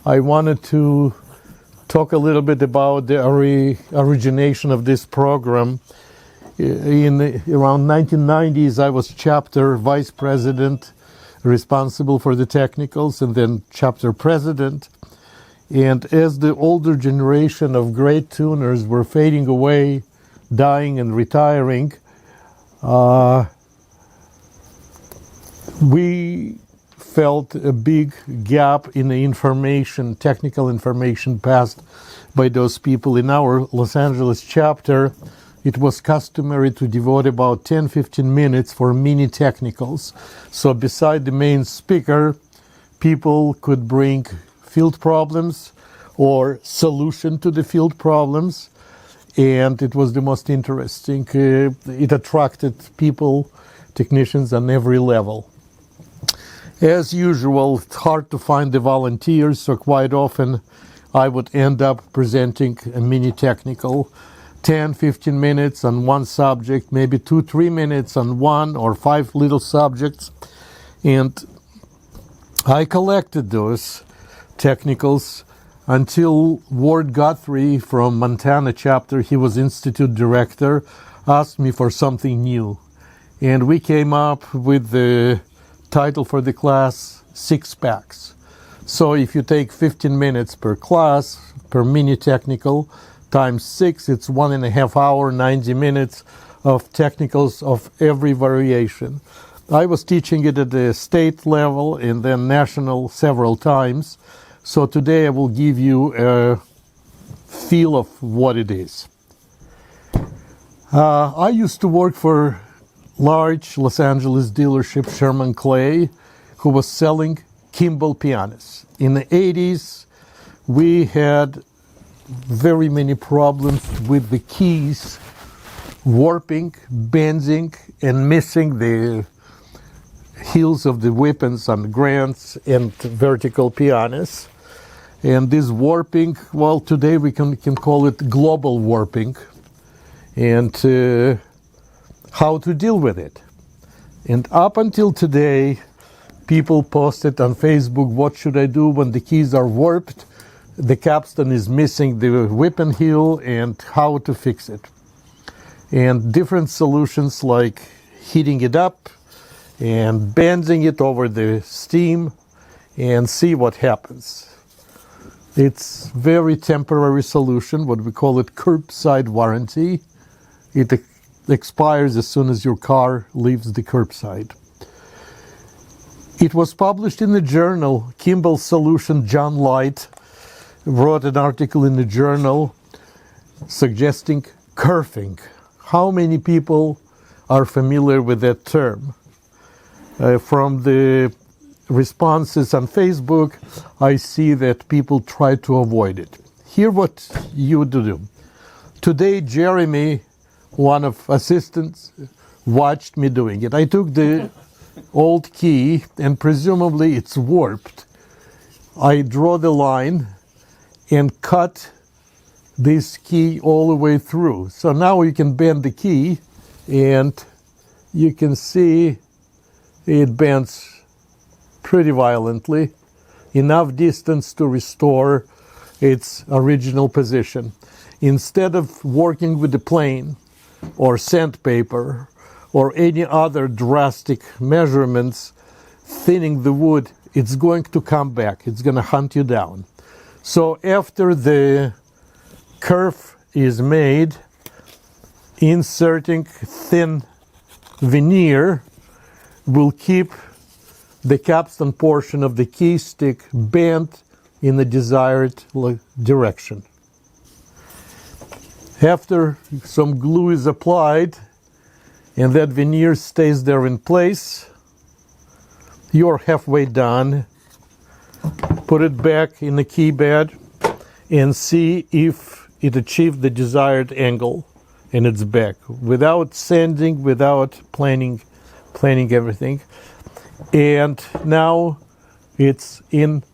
I wanted to talk a little bit about the origination of this program. In around 1990s, I was chapter vice president, responsible for the technicals, and then chapter president. And as the older generation of great tuners were fading away, dying and retiring, we felt a big gap in the information, technical information passed by those people. In our Los Angeles chapter, it was customary to devote about 10-15 minutes for mini technicals. So beside the main speaker, people could bring field problems or solution to the field problems, and it was the most interesting. It attracted people, technicians on every level. As usual, it's hard to find the volunteers, so quite often I would end up presenting a mini technical, 10-15 minutes on one subject, maybe 2-3 minutes on one or 5 little subjects. And I collected those technicals until Ward Guthrie from Montana chapter, he was institute director, asked me for something new. And we came up with the title for the class, 6 packs. So if you take 15 minutes per class, per mini technical, times 6, it's 1.5 hours, 90 minutes of technicals of every variation. I was teaching it at the state level and then national several times. So today I will give you a feel of what it is. I used to work for large Los Angeles dealership, Sherman Clay, who was selling Kimball pianos. In the 80s, we had very many problems with the keys warping, bending, and missing the heels of the weapons on grands and vertical pianos. And this warping, well, today we can call it global warping. And how to deal with it. And up until today, people posted on Facebook, what should I do when the keys are warped, the capstan is missing the weapon heel, and how to fix it. And different solutions like heating it up and bending it over the steam and see what happens. It's very temporary solution, what we call it curbside warranty. It expires as soon as your car leaves the curbside. It was published in the journal, Kimball Solution. John Light wrote an article in the journal suggesting kerfing. How many people are familiar with that term? From the responses on Facebook, I see that people try to avoid it. Here what you do. Today, Jeremy, one of assistants, watched me doing it. I took the old key and presumably it's warped. I draw the line and cut this key all the way through. So now you can bend the key and you can see it bends pretty violently, enough distance to restore its original position. Instead of working with the plane or sandpaper or any other drastic measurements, thinning the wood, it's going to come back. It's going to hunt you down. So after the curve is made, inserting thin veneer will keep the capstan portion of the key stick bent in the desired direction. After some glue is applied and that veneer stays there in place, you're halfway done. Put it back in the key bed and see if it achieved the desired angle and it's back, without sanding, without planing everything. And now it's in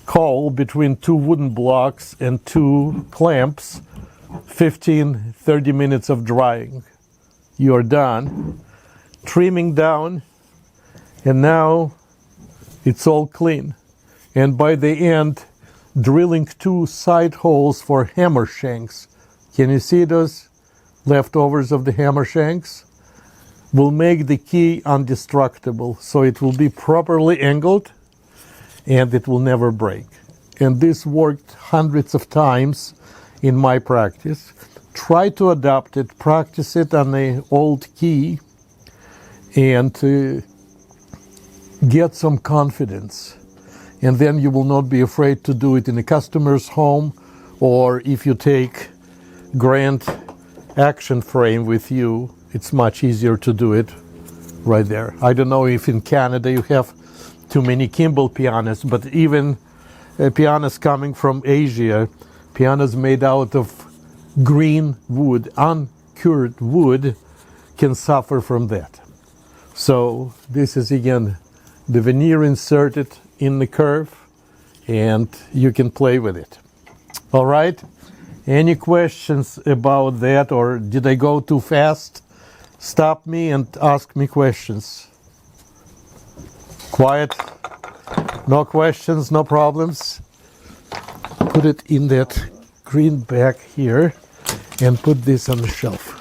cowl between 2 wooden blocks and 2 clamps. 15-30 minutes of drying. You're done. Trimming down, and now it's all clean. and by the end drilling 2 side holes for hammer shanks. Can you see those leftovers of the hammer shanks? Will make the key indestructible, so it will be properly angled and it will never break. And this worked hundreds of times in my practice. Try to adapt it, practice it on the old key, and get some confidence. And then you will not be afraid to do it in a customer's home, or if you take grand action frame with you, it's much easier to do it right there. I don't know if in Canada you have too many Kimball pianos, but even pianos coming from Asia, pianos made out of green wood, uncured wood, can suffer from that. So this is again the veneer inserted in the curve, and you can play with it. All right? Any questions about that, or did I go too fast? Stop me and ask me questions. Quiet. No questions, no problems. Put it in that green bag here and put this on the shelf.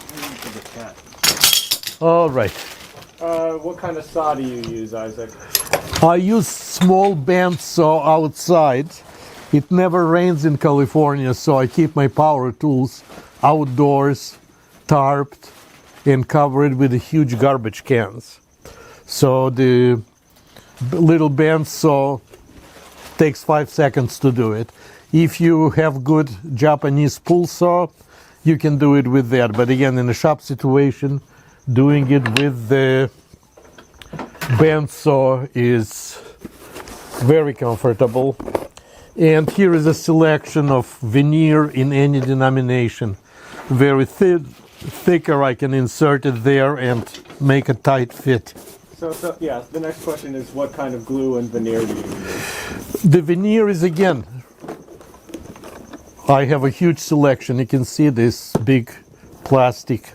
All right. What kind of saw do you use, Isaac? I use small bandsaw outside. It never rains in California, so I keep my power tools outdoors, tarped, and covered with huge garbage cans. So the little bandsaw takes 5 seconds to do it. If you have good Japanese pull saw, you can do it with that. But again, in a shop situation, doing it with the bandsaw is very comfortable. And here is a selection of veneer in any denomination. Very thin, thicker, I can insert it there and make a tight fit. So yeah, the next question is what kind of glue and veneer do you use? The veneer is, again, I have a huge selection. You can see this big plastic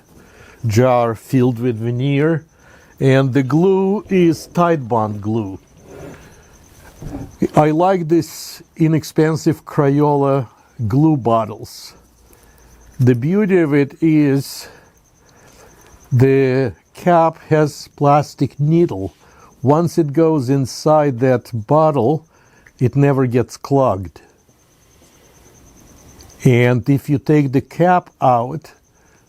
jar filled with veneer, and the glue is Tide Bond glue. I like this inexpensive Crayola glue bottles. The beauty of it is the cap has plastic needle. Once it goes inside that bottle, it never gets clogged. And if you take the cap out,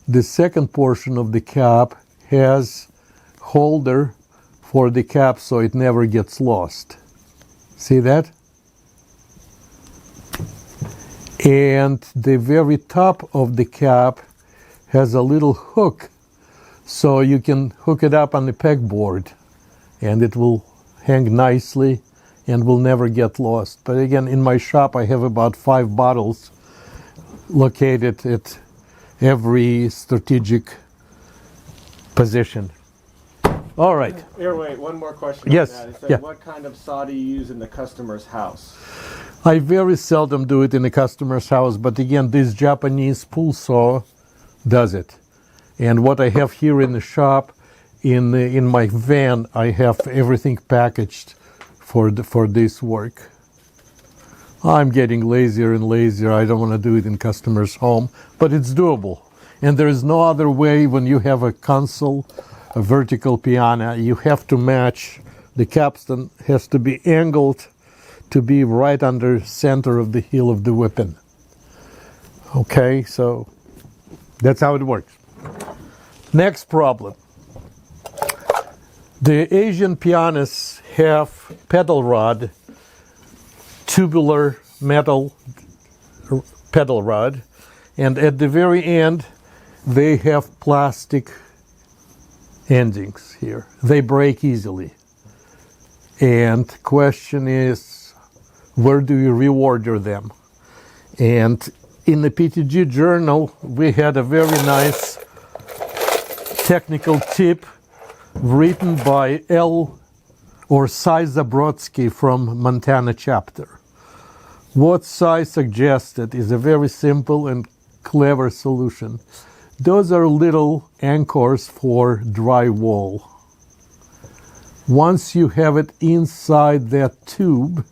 the second portion of the cap has holder for the cap, so it never gets lost. See that? And the very top of the cap has a little hook, so you can hook it up on the pegboard and it will hang nicely and will never get lost. But again, in my shop I have about 5 bottles located at every strategic position. All right. Here, wait, one more question. Yes. On that. It said, Yeah. what kind of saw do you use in the customer's house? I very seldom do it in a customer's house, but again, this Japanese pull saw does it. And what I have here in the shop, in my van, I have everything packaged for this work. I'm getting lazier and lazier. I don't want to do it in customer's home, but it's doable. And there is no other way when you have a console, a vertical piano. You have to match. The capstan has to be angled to be right under center of the heel of the weapon. Okay, so that's how it works. Next problem. The Asian pianists have pedal rod, tubular metal pedal rod, and at the very end they have plastic endings here. They break easily. And question is, where do you reorder them? And in the PTG journal, we had a very nice technical tip written by Cy Zabrodsky from Montana chapter. What Cy suggested is a very simple and clever solution. Those are little anchors for drywall. Once you have it inside that tube,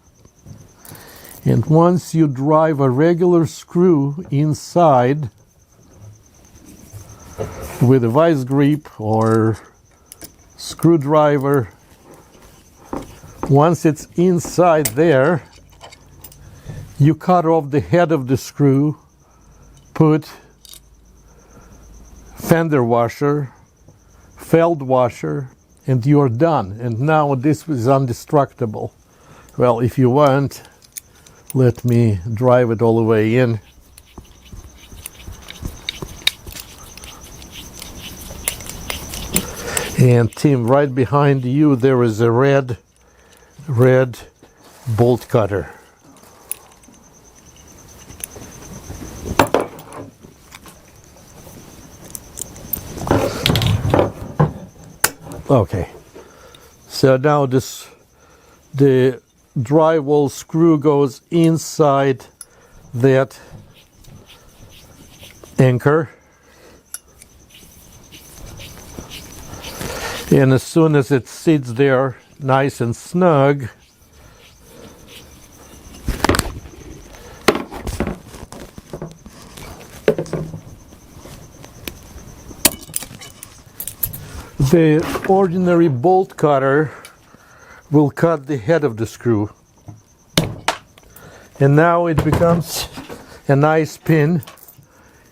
And once you drive a regular screw inside with a vice grip or screwdriver, once it's inside there, you cut off the head of the screw, put fender washer, felt washer, and you're done. And now this is indestructible. Well, if you want, let me drive it all the way in. And Tim, right behind you there is a red bolt cutter. Okay, so now the drywall screw goes inside that anchor, and as soon as it sits there nice and snug, the ordinary bolt cutter will cut the head of the screw. And now it becomes a nice pin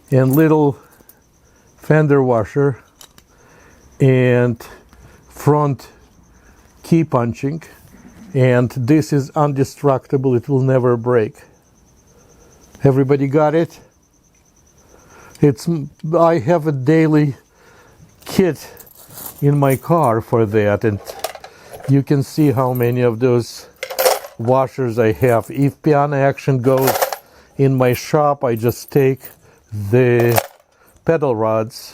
and little fender washer and front key punching. And this is indestructible, it will never break. Everybody got it? I have a daily kit in my car for that, and you can see how many of those washers I have. If piano action goes in my shop, I just take the pedal rods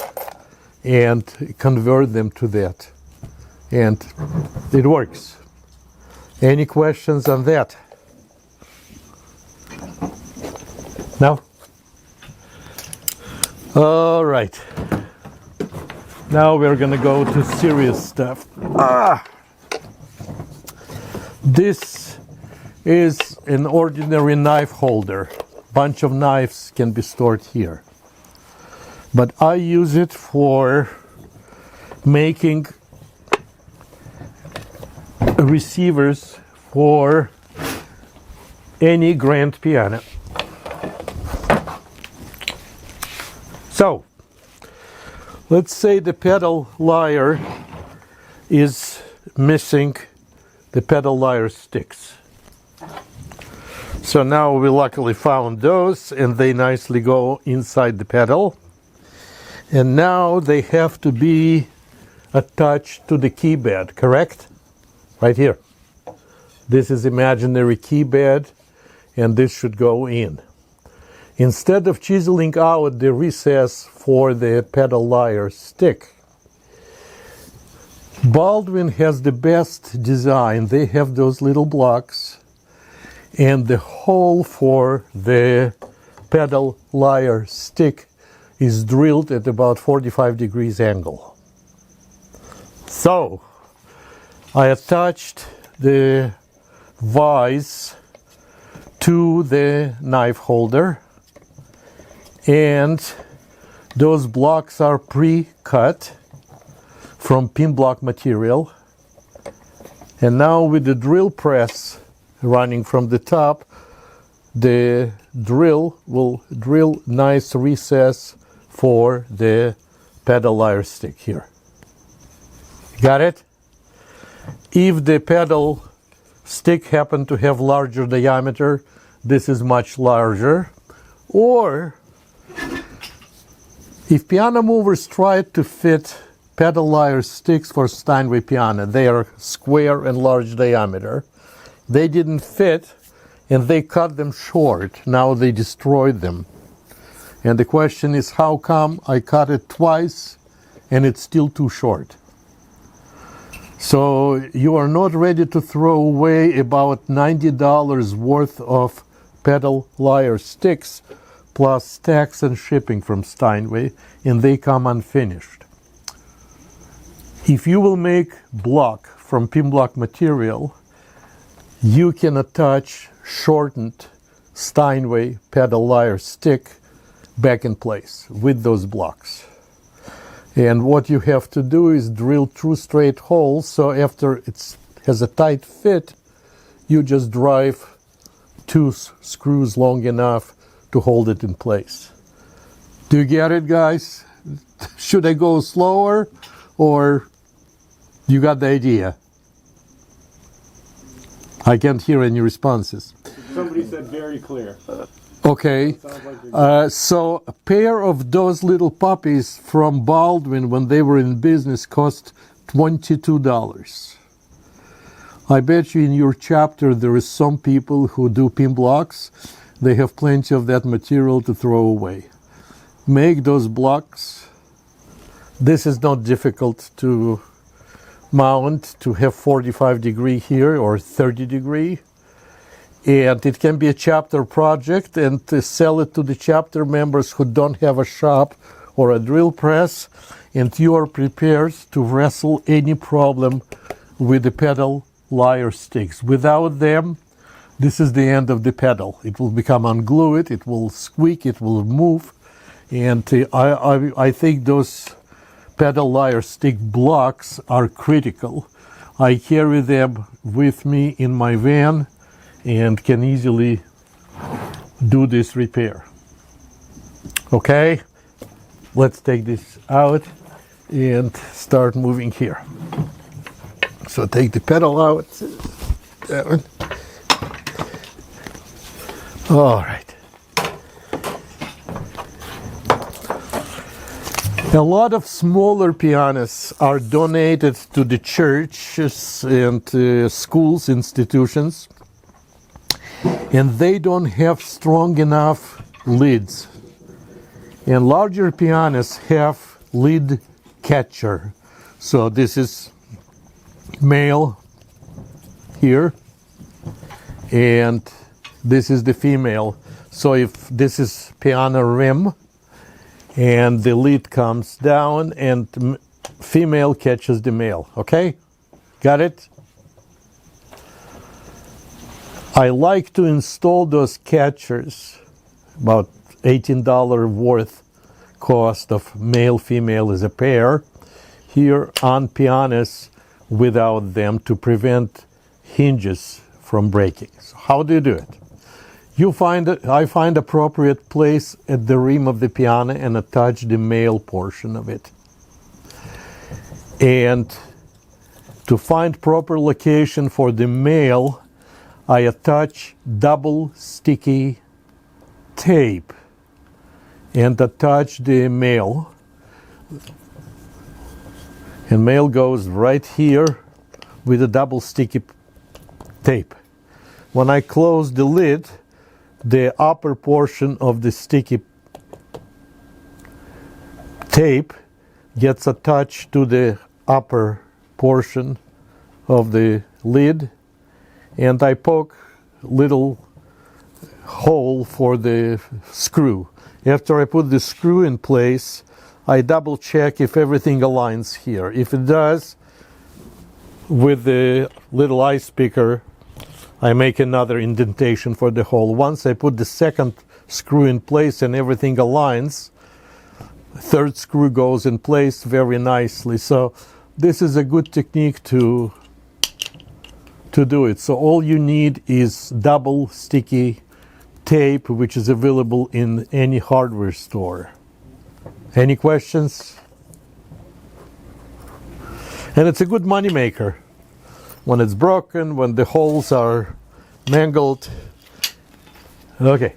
and convert them to that, and it works. Any questions on that? No? All right. Now we're gonna go to serious stuff. This is an ordinary knife holder. Bunch of knives can be stored here. But I use it for making receivers for any grand piano. So, let's say the pedal lyre is missing the pedal lyre sticks. So now we luckily found those, and they nicely go inside the pedal. And now they have to be attached to the key bed, correct? Right here. This is imaginary key bed, and this should go in. Instead of chiseling out the recess for the pedal lyre stick, Baldwin has the best design. They have those little blocks, and the hole for the pedal lyre stick is drilled at about 45 degrees angle. So I attached the vise to the knife holder, and those blocks are pre-cut from pin block material. And now with the drill press running from the top, the drill will drill nice recess for the pedal lyre stick here. Got it? If the pedal stick happen to have larger diameter, this is much larger. Or if piano movers try to fit pedal lyre sticks for Steinway piano, they are square and large diameter. They didn't fit, and they cut them short. Now they destroyed them. And the question is, how come I cut it twice and it's still too short? So you are not ready to throw away about $90 worth of pedal lyre sticks plus tax and shipping from Steinway, and they come unfinished. If you will make block from pin block material, you can attach shortened Steinway pedal lyre stick back in place with those blocks. And what you have to do is drill two straight holes, so after it has a tight fit, you just drive two screws long enough to hold it in place. Do you get it, guys? Should I go slower, or you got the idea? I can't hear any responses. Somebody said very clear. Okay, so a pair of those little puppies from Baldwin when they were in business cost $22. I bet you in your chapter there is some people who do pin blocks. They have plenty of that material to throw away. Make those blocks. This is not difficult to mount, to have 45 degree here or 30 degree. And it can be a chapter project, and to sell it to the chapter members who don't have a shop or a drill press, and you are prepared to wrestle any problem with the pedal lyre sticks. Without them, this is the end of the pedal. It will become unglued, it will squeak, it will move, and I think those pedal lyre stick blocks are critical. I carry them with me in my van and can easily do this repair. Okay, let's take this out and start moving here. So take the pedal out. That one. All right. A lot of smaller pianos are donated to the churches and schools, institutions, and they don't have strong enough lids. And larger pianos have lid catcher. So this is male here, and this is the female. So if this is piano rim, and the lid comes down, and female catches the male. Okay? Got it? I like to install those catchers, about $18 worth cost of male female is a pair, here on pianos without them, to prevent hinges from breaking. So how do you do it? I find appropriate place at the rim of the piano and attach the male portion of it. And to find proper location for the male, I attach double sticky tape and attach the male. And male goes right here with a double sticky tape. When I close the lid, the upper portion of the sticky tape gets attached to the upper portion of the lid, and I poke little hole for the screw. After I put the screw in place, I double check if everything aligns here. If it does, with the little ice picker, I make another indentation for the hole. Once I put the second screw in place and everything aligns, third screw goes in place very nicely. So this is a good technique to do it. So all you need is double sticky tape, which is available in any hardware store. Any questions? And it's a good money maker. When it's broken, when the holes are mangled. Okay.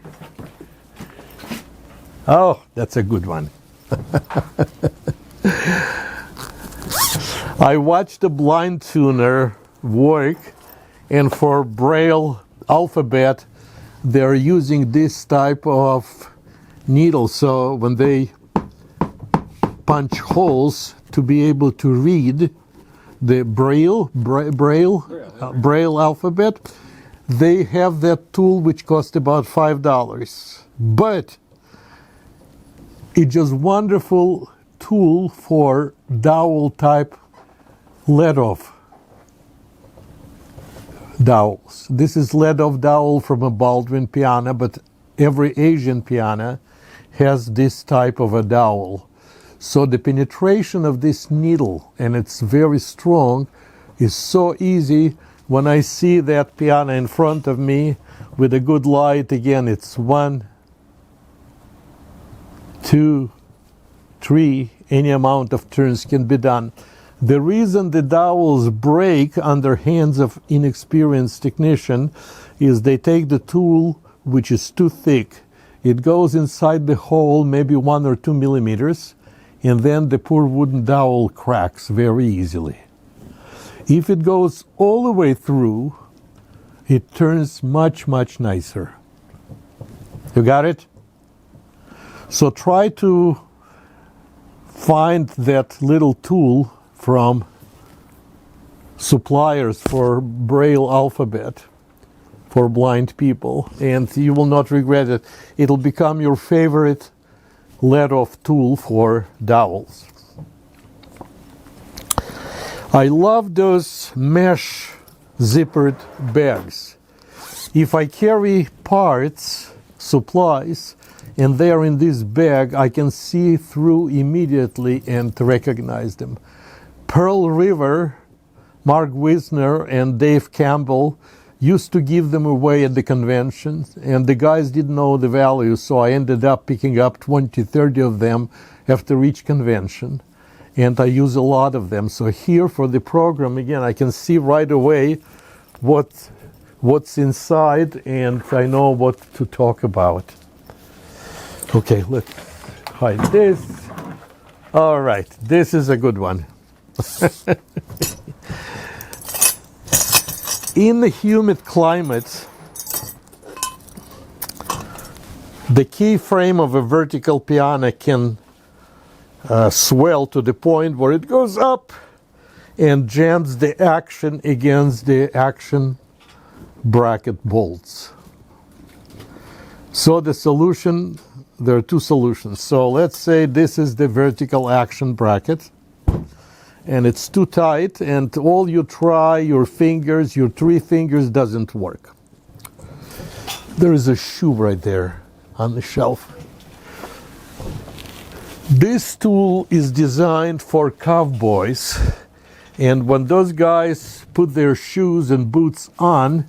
Oh, that's a good one. I watched a blind tuner work, and for Braille alphabet, they're using this type of needle. So when they punch holes to be able to read the Braille alphabet, they have that tool which costs about $5. But it's just wonderful tool for dowel type let off. dowels. This is let-off dowel from a Baldwin piano, but every Asian piano has this type of a dowel. So the penetration of this needle, and it's very strong, is so easy. When I see that piano in front of me with a good light, again, it's 1, 2, 3, any amount of turns can be done. The reason the dowels break under hands of inexperienced technician is they take the tool which is too thick. It goes inside the hole maybe 1 or 2 millimeters, and then the poor wooden dowel cracks very easily. If it goes all the way through, it turns much, much nicer. You got it? So try to find that little tool from suppliers for Braille alphabet for blind people, and you will not regret it. It'll become your favorite let-off tool for dowels. I love those mesh zippered bags. If I carry parts, supplies, and they are in this bag, I can see through immediately and recognize them. Pearl River, Mark Wisner and Dave Campbell used to give them away at the conventions, and the guys didn't know the value, so I ended up picking up 20, 30 of them after each convention, and I use a lot of them. So here for the program, again, I can see right away what's inside, and I know what to talk about. Okay, let's hide this. All right, this is a good one. In the humid climate, the key frame of a vertical piano can swell to the point where it goes up and jams the action against the action bracket bolts. So the solution, there are two solutions. So let's say this is the vertical action bracket, and it's too tight, and all you try, your fingers, your 3 fingers, doesn't work. There is a shoe right there on the shelf. This tool is designed for cowboys, and when those guys put their shoes and boots on,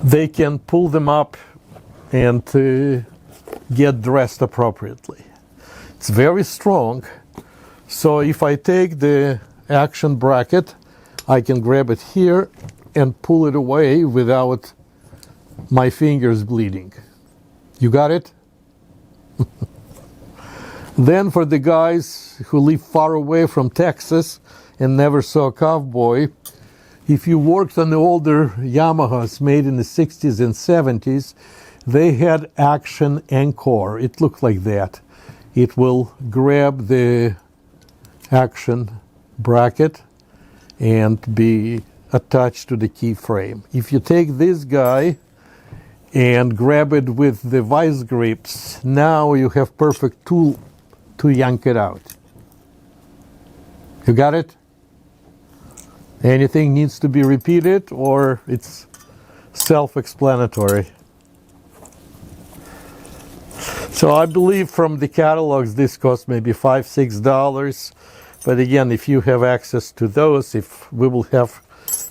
they can pull them up and get dressed appropriately. It's very strong. So if I take the action bracket, I can grab it here and pull it away without my fingers bleeding. You got it? Then for the guys who live far away from Texas and never saw a cowboy, if you worked on the older Yamahas made in the 60s and 70s, they had action encore. It looked like that. It will grab the action bracket and be attached to the key frame. If you take this guy and grab it with the vice grips, now you have perfect tool to yank it out. You got it? Anything needs to be repeated, or it's self-explanatory? So I believe from the catalogs this costs maybe $5, $6. But again, if you have access to those, if we will have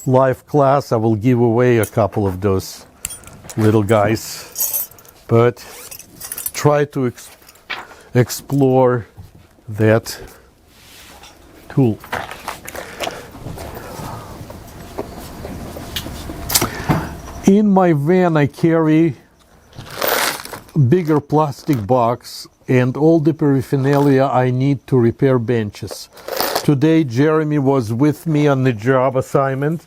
live class, I will give away a couple of those little guys. But try to explore that tool. In my van, I carry a bigger plastic box and all the paraphernalia I need to repair benches. Today, Jeremy was with me on the job assignment,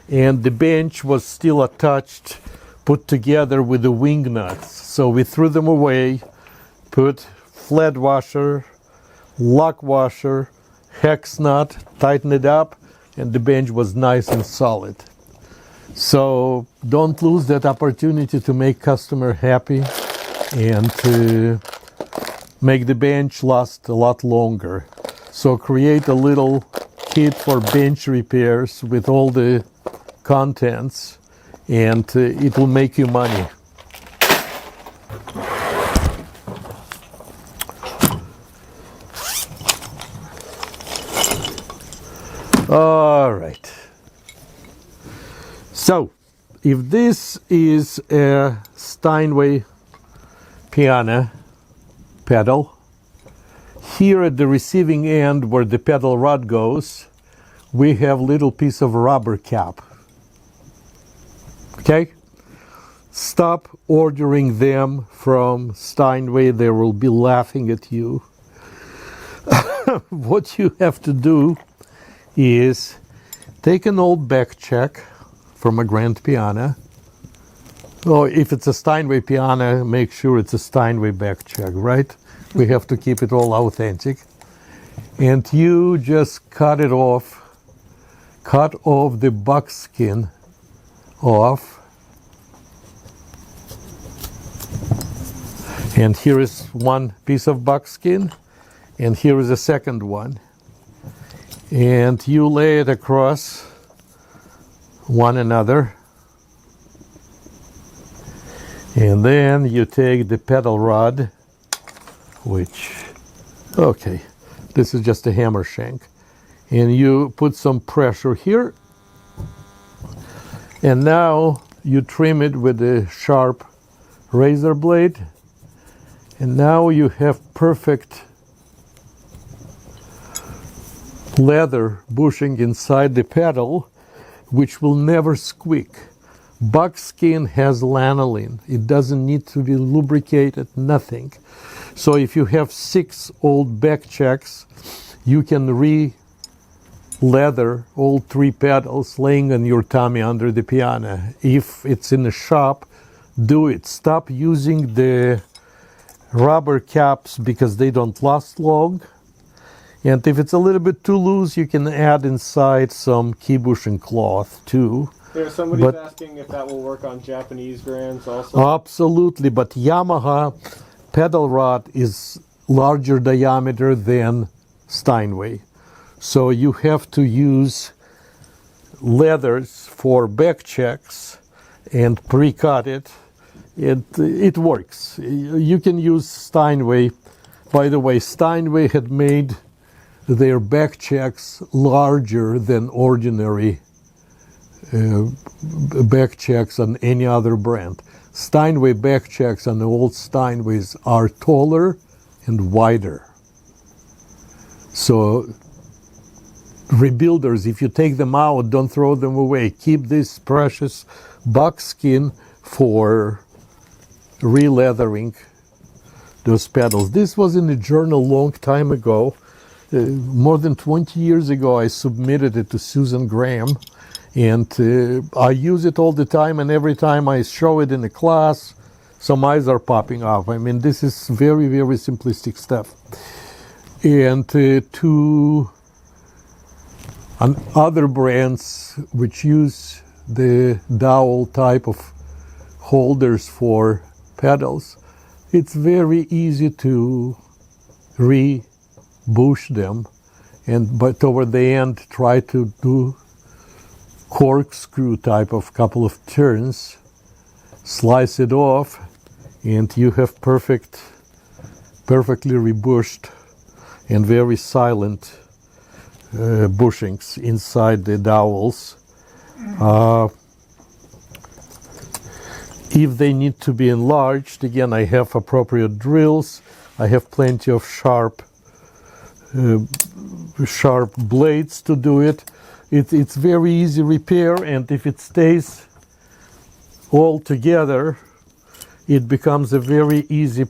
and the bench was still attached, put together with the wing nuts. So we threw them away, put flat washer, lock washer, hex nut, tightened it up, and the bench was nice and solid. So don't lose that opportunity to make customer happy and to make the bench last a lot longer. So create a little kit for bench repairs with all the contents, and it will make you money. All right. So, if this is a Steinway piano pedal, here at the receiving end where the pedal rod goes, we have little piece of rubber cap. Okay? Stop ordering them from Steinway. They will be laughing at you. What you have to do is take an old back check from a grand piano. Or if it's a Steinway piano, make sure it's a Steinway back check, right? We have to keep it all authentic. And you just cut it off. Cut off the buckskin off. And here is one piece of buckskin. And here is a second one. And you lay it across one another. And then you take the pedal rod, which, okay, this is just a hammer shank. And you put some pressure here. And now you trim it with a sharp razor blade. And now you have perfect leather bushing inside the pedal, which will never squeak. Buckskin has lanolin. It doesn't need to be lubricated, nothing. So if you have 6 old back checks, you can re-leather all 3 pedals laying on your tummy under the piano. If it's in a shop, do it. Stop using the rubber caps because they don't last long. And if it's a little bit too loose, you can add inside some key bushing cloth too. There's somebody asking if that will work on Japanese grands also. Absolutely, but Yamaha pedal rod is larger diameter than Steinway. So you have to use leathers for back checks and pre-cut it. It works. You can use Steinway. By the way, Steinway had made their back checks larger than ordinary back checks on any other brand. Steinway back checks on the old Steinways are taller and wider. So rebuilders, if you take them out, don't throw them away. Keep this precious buckskin for re-leathering those pedals. This was in a journal long time ago. More than 20 years ago, I submitted it to Susan Graham, and I use it all the time, and every time I show it in a class, some eyes are popping off. I mean, this is very, very simplistic stuff. And on other brands which use the dowel type of holders for pedals, it's very easy to bush them, but toward the end try to do corkscrew type of couple of turns, slice it off, and you have perfectly rebushed and very silent bushings inside the dowels. If they need to be enlarged, again, I have appropriate drills. I have plenty of sharp blades to do it. It's very easy repair, and if it stays all together, it becomes a very easy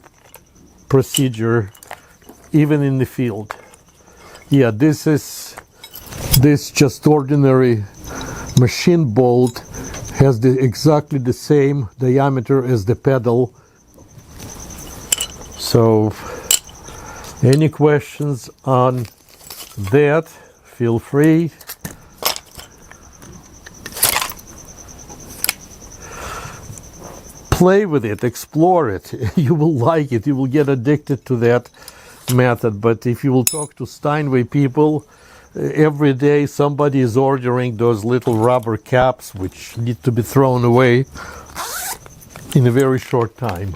procedure, even in the field. Yeah, this just ordinary machine bolt has exactly the same diameter as the pedal. So any questions on that, feel free. Play with it, explore it. You will like it. You will get addicted to that method. But if you will talk to Steinway people, every day somebody is ordering those little rubber caps which need to be thrown away in a very short time.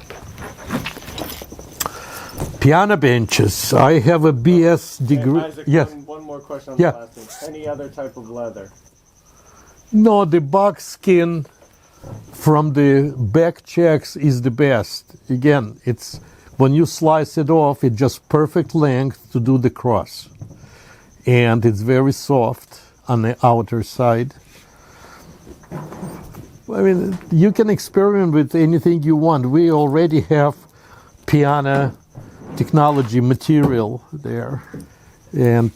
Piano benches. I have a BS degree. Isaac, Yes. one more question on Yeah. the last thing. Any other type of leather? No, the buckskin from the back checks is the best. Again, it's when you slice it off, it's just perfect length to do the cross. And it's very soft on the outer side. I mean, you can experiment with anything you want. We already have piano technology material there. And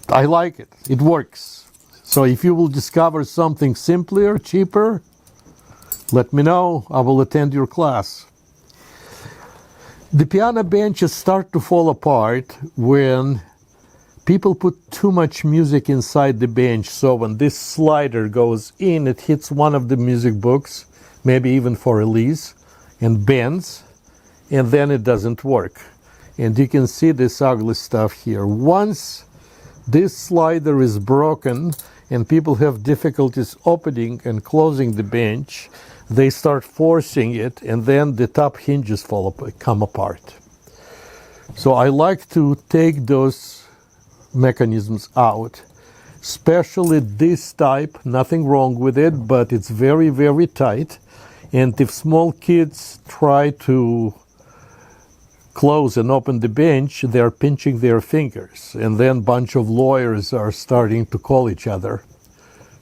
I like it. It works. So if you will discover something simpler, cheaper, let me know. I will attend your class. The piano benches start to fall apart when people put too much music inside the bench. So when this slider goes in, it hits one of the music books, maybe even for Elise, and bends, and then it doesn't work. And you can see this ugly stuff here. Once this slider is broken and people have difficulties opening and closing the bench, they start forcing it, and then the top hinges come apart. So I like to take those mechanisms out, especially this type. Nothing wrong with it, but it's very, very tight. And if small kids try to close and open the bench, they're pinching their fingers, and then a bunch of lawyers are starting to call each other.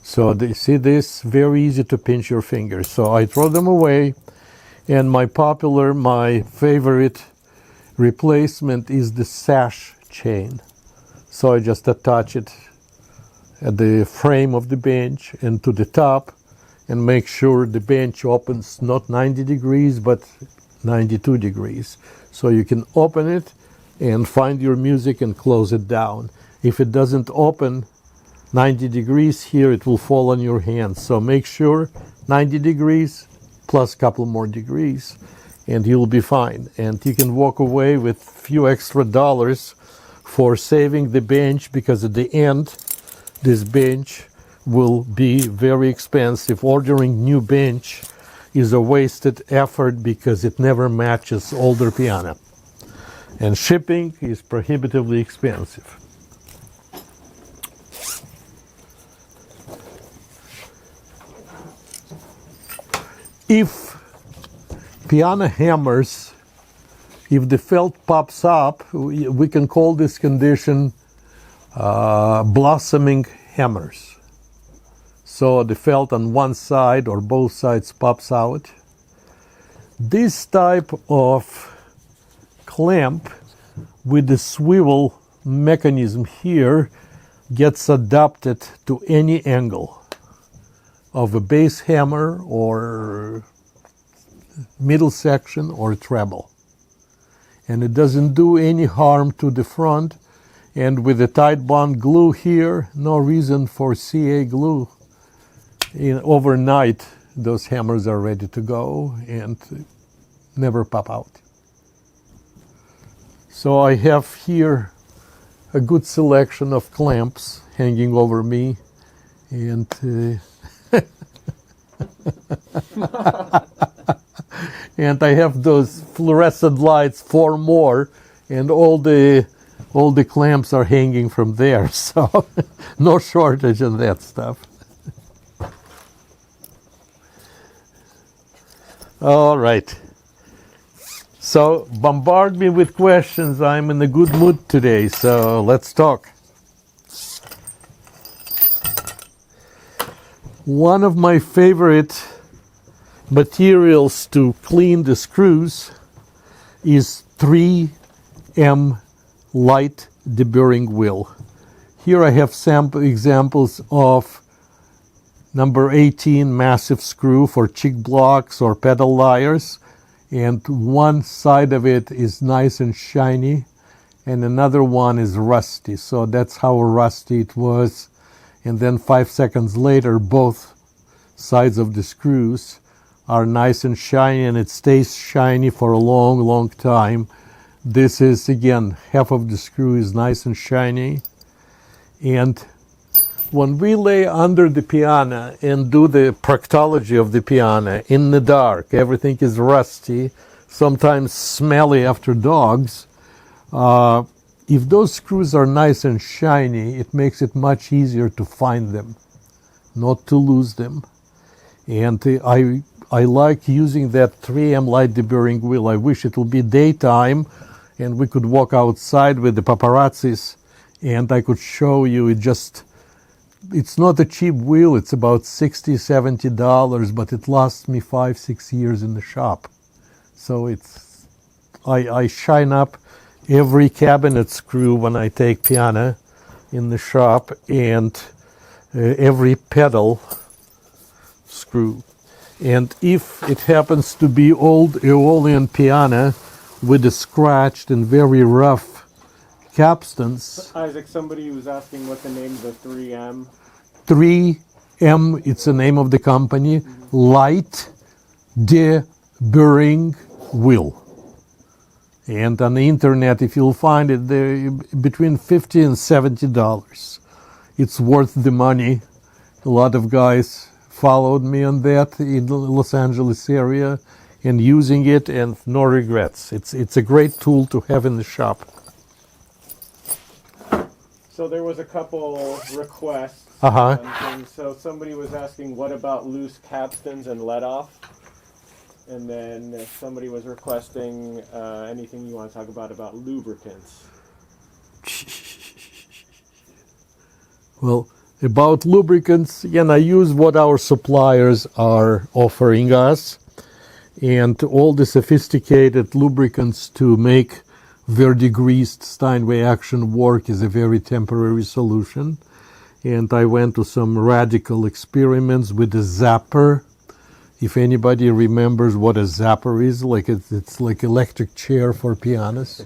So they see this, very easy to pinch your fingers. So I throw them away, and my favorite replacement is the sash chain. So I just attach it at the frame of the bench and to the top, and make sure the bench opens not 90 degrees but 92 degrees. So you can open it and find your music and close it down. If it doesn't open 90 degrees here, it will fall on your hands. So make sure 90 degrees plus a couple more degrees, and you'll be fine. And you can walk away with a few extra dollars for saving the bench, because at the end, this bench will be very expensive. Ordering new bench is a wasted effort because it never matches older piano. And shipping is prohibitively expensive. If piano hammers, if the felt pops up, we can call this condition blossoming hammers. So the felt on one side or both sides pops out. This type of clamp with the swivel mechanism here gets adapted to any angle of a bass hammer or middle section or treble. And it doesn't do any harm to the front. And with the tight bond glue here, no reason for CA glue. Overnight, those hammers are ready to go and never pop out. So I have here a good selection of clamps hanging over me, and and I have those fluorescent lights, 4 more, and all the clamps are hanging from there. So no shortage of that stuff. All right. So bombard me with questions. I'm in a good mood today, so let's talk. One of my favorite materials to clean the screws is 3M light deburring wheel. Here I have sample examples of number 18 massive screw for chick blocks or pedal lyres, and one side of it is nice and shiny and another one is rusty. So that's how rusty it was. And then 5 seconds later, both sides of the screws are nice and shiny, and it stays shiny for a long, long time. This is, again, half of the screw is nice and shiny, And when we lay under the piano and do the proctology of the piano in the dark, everything is rusty, sometimes smelly after dogs. If those screws are nice and shiny, it makes it much easier to find them, not to lose them. And I like using that 3M light deburring wheel. I wish it would be daytime and we could walk outside with the paparazzis and I could show you. It's not a cheap wheel. It's about $60, $70, but it lasts me 5-6 years in the shop. So I shine up every cabinet screw when I take piano in the shop, and every pedal screw. And if it happens to be old Aeolian piano with a scratched and very rough capstans. Isaac, somebody was asking what the name of the 3M. 3M, it's the name of the company, Light Deburring Wheel. And on the internet, if you'll find it, they're between $50 and $70. It's worth the money. A lot of guys followed me on that in the Los Angeles area and using it, and no regrets. It's a great tool to have in the shop. So there was a couple requests. And so somebody was asking, what about loose capstans and let off? And then somebody was requesting anything you want to talk about lubricants. Well, about lubricants, again, I use what our suppliers are offering us, and all the sophisticated lubricants to make verdigreased Steinway action work is a very temporary solution. And I went to some radical experiments with the zapper. If anybody remembers what a zapper is, it's like electric chair for pianos.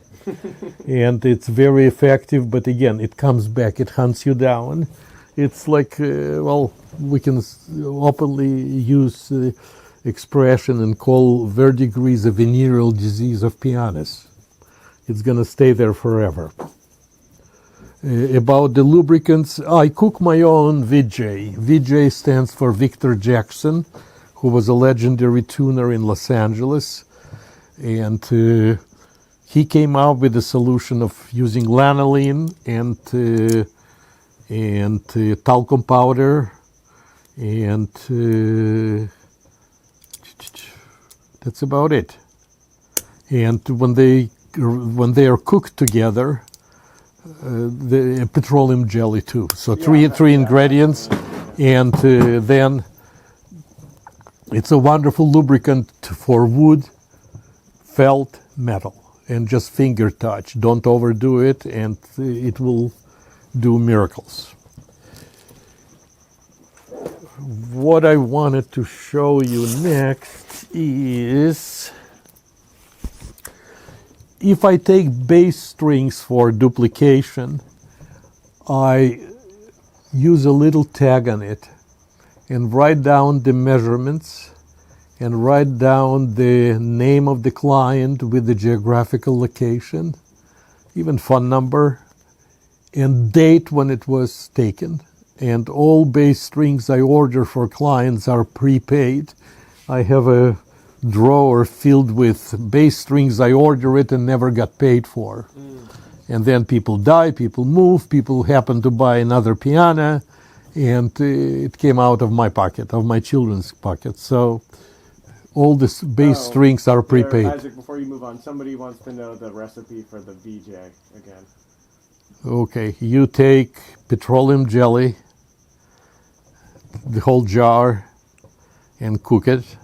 And it's very effective, but again, it comes back, it hunts you down. It's like, we can openly use expression and call verdigris a venereal disease of pianos. It's going to stay there forever. About the lubricants, I cook my own VJ. VJ stands for Victor Jackson, who was a legendary tuner in Los Angeles. And he came out with the solution of using lanolin and talcum powder, and that's about it. And when they are cooked together, the petroleum jelly too. So three ingredients, and then it's a wonderful lubricant for wood, felt, metal, and just finger touch. Don't overdo it, and it will do miracles. What I wanted to show you next is, if I take bass strings for duplication, I use a little tag on it and write down the measurements and write down the name of the client with the geographical location, even phone number, and date when it was taken. And all bass strings I order for clients are prepaid. I have a drawer filled with bass strings. I order it and never got paid for. And then people die, people move, people happen to buy another piano, and it came out of my pocket, of my children's pocket. So all the bass strings are prepaid. Isaac, before you move on, somebody wants to know the recipe for the VJ again. Okay, you take petroleum jelly, the whole jar, and cook it,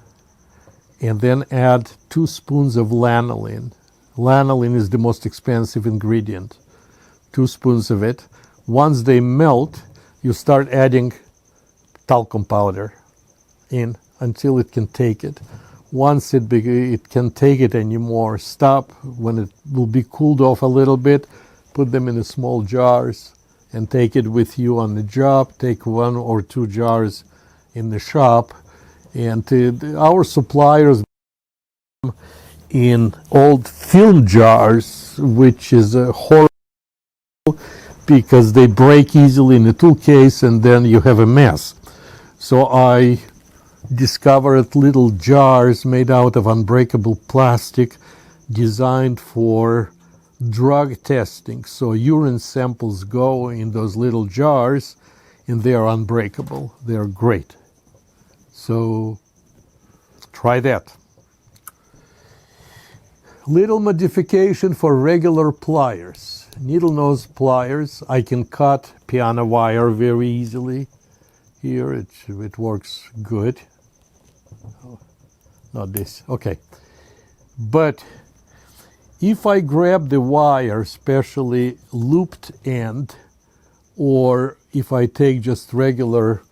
and then add 2 spoons of lanolin. Lanolin is the most expensive ingredient. 2 spoons of it. Once they melt, you start adding talcum powder in until it can take it. Once it can take it anymore, stop. When it will be cooled off a little bit, put them in the small jars and take it with you on the job. Take 1 or 2 jars in the shop. And our suppliers in old film jars, which is horrible. because they break easily in the tool case and then you have a mess. So I discovered little jars made out of unbreakable plastic designed for drug testing. So urine samples go in those little jars and they are unbreakable. They are great. So try that. Little modification for regular pliers. Needle nose pliers. I can cut piano wire very easily. Here it works good. Oh, not this. Okay. But if I grab the wire, especially looped end, or if I take just regular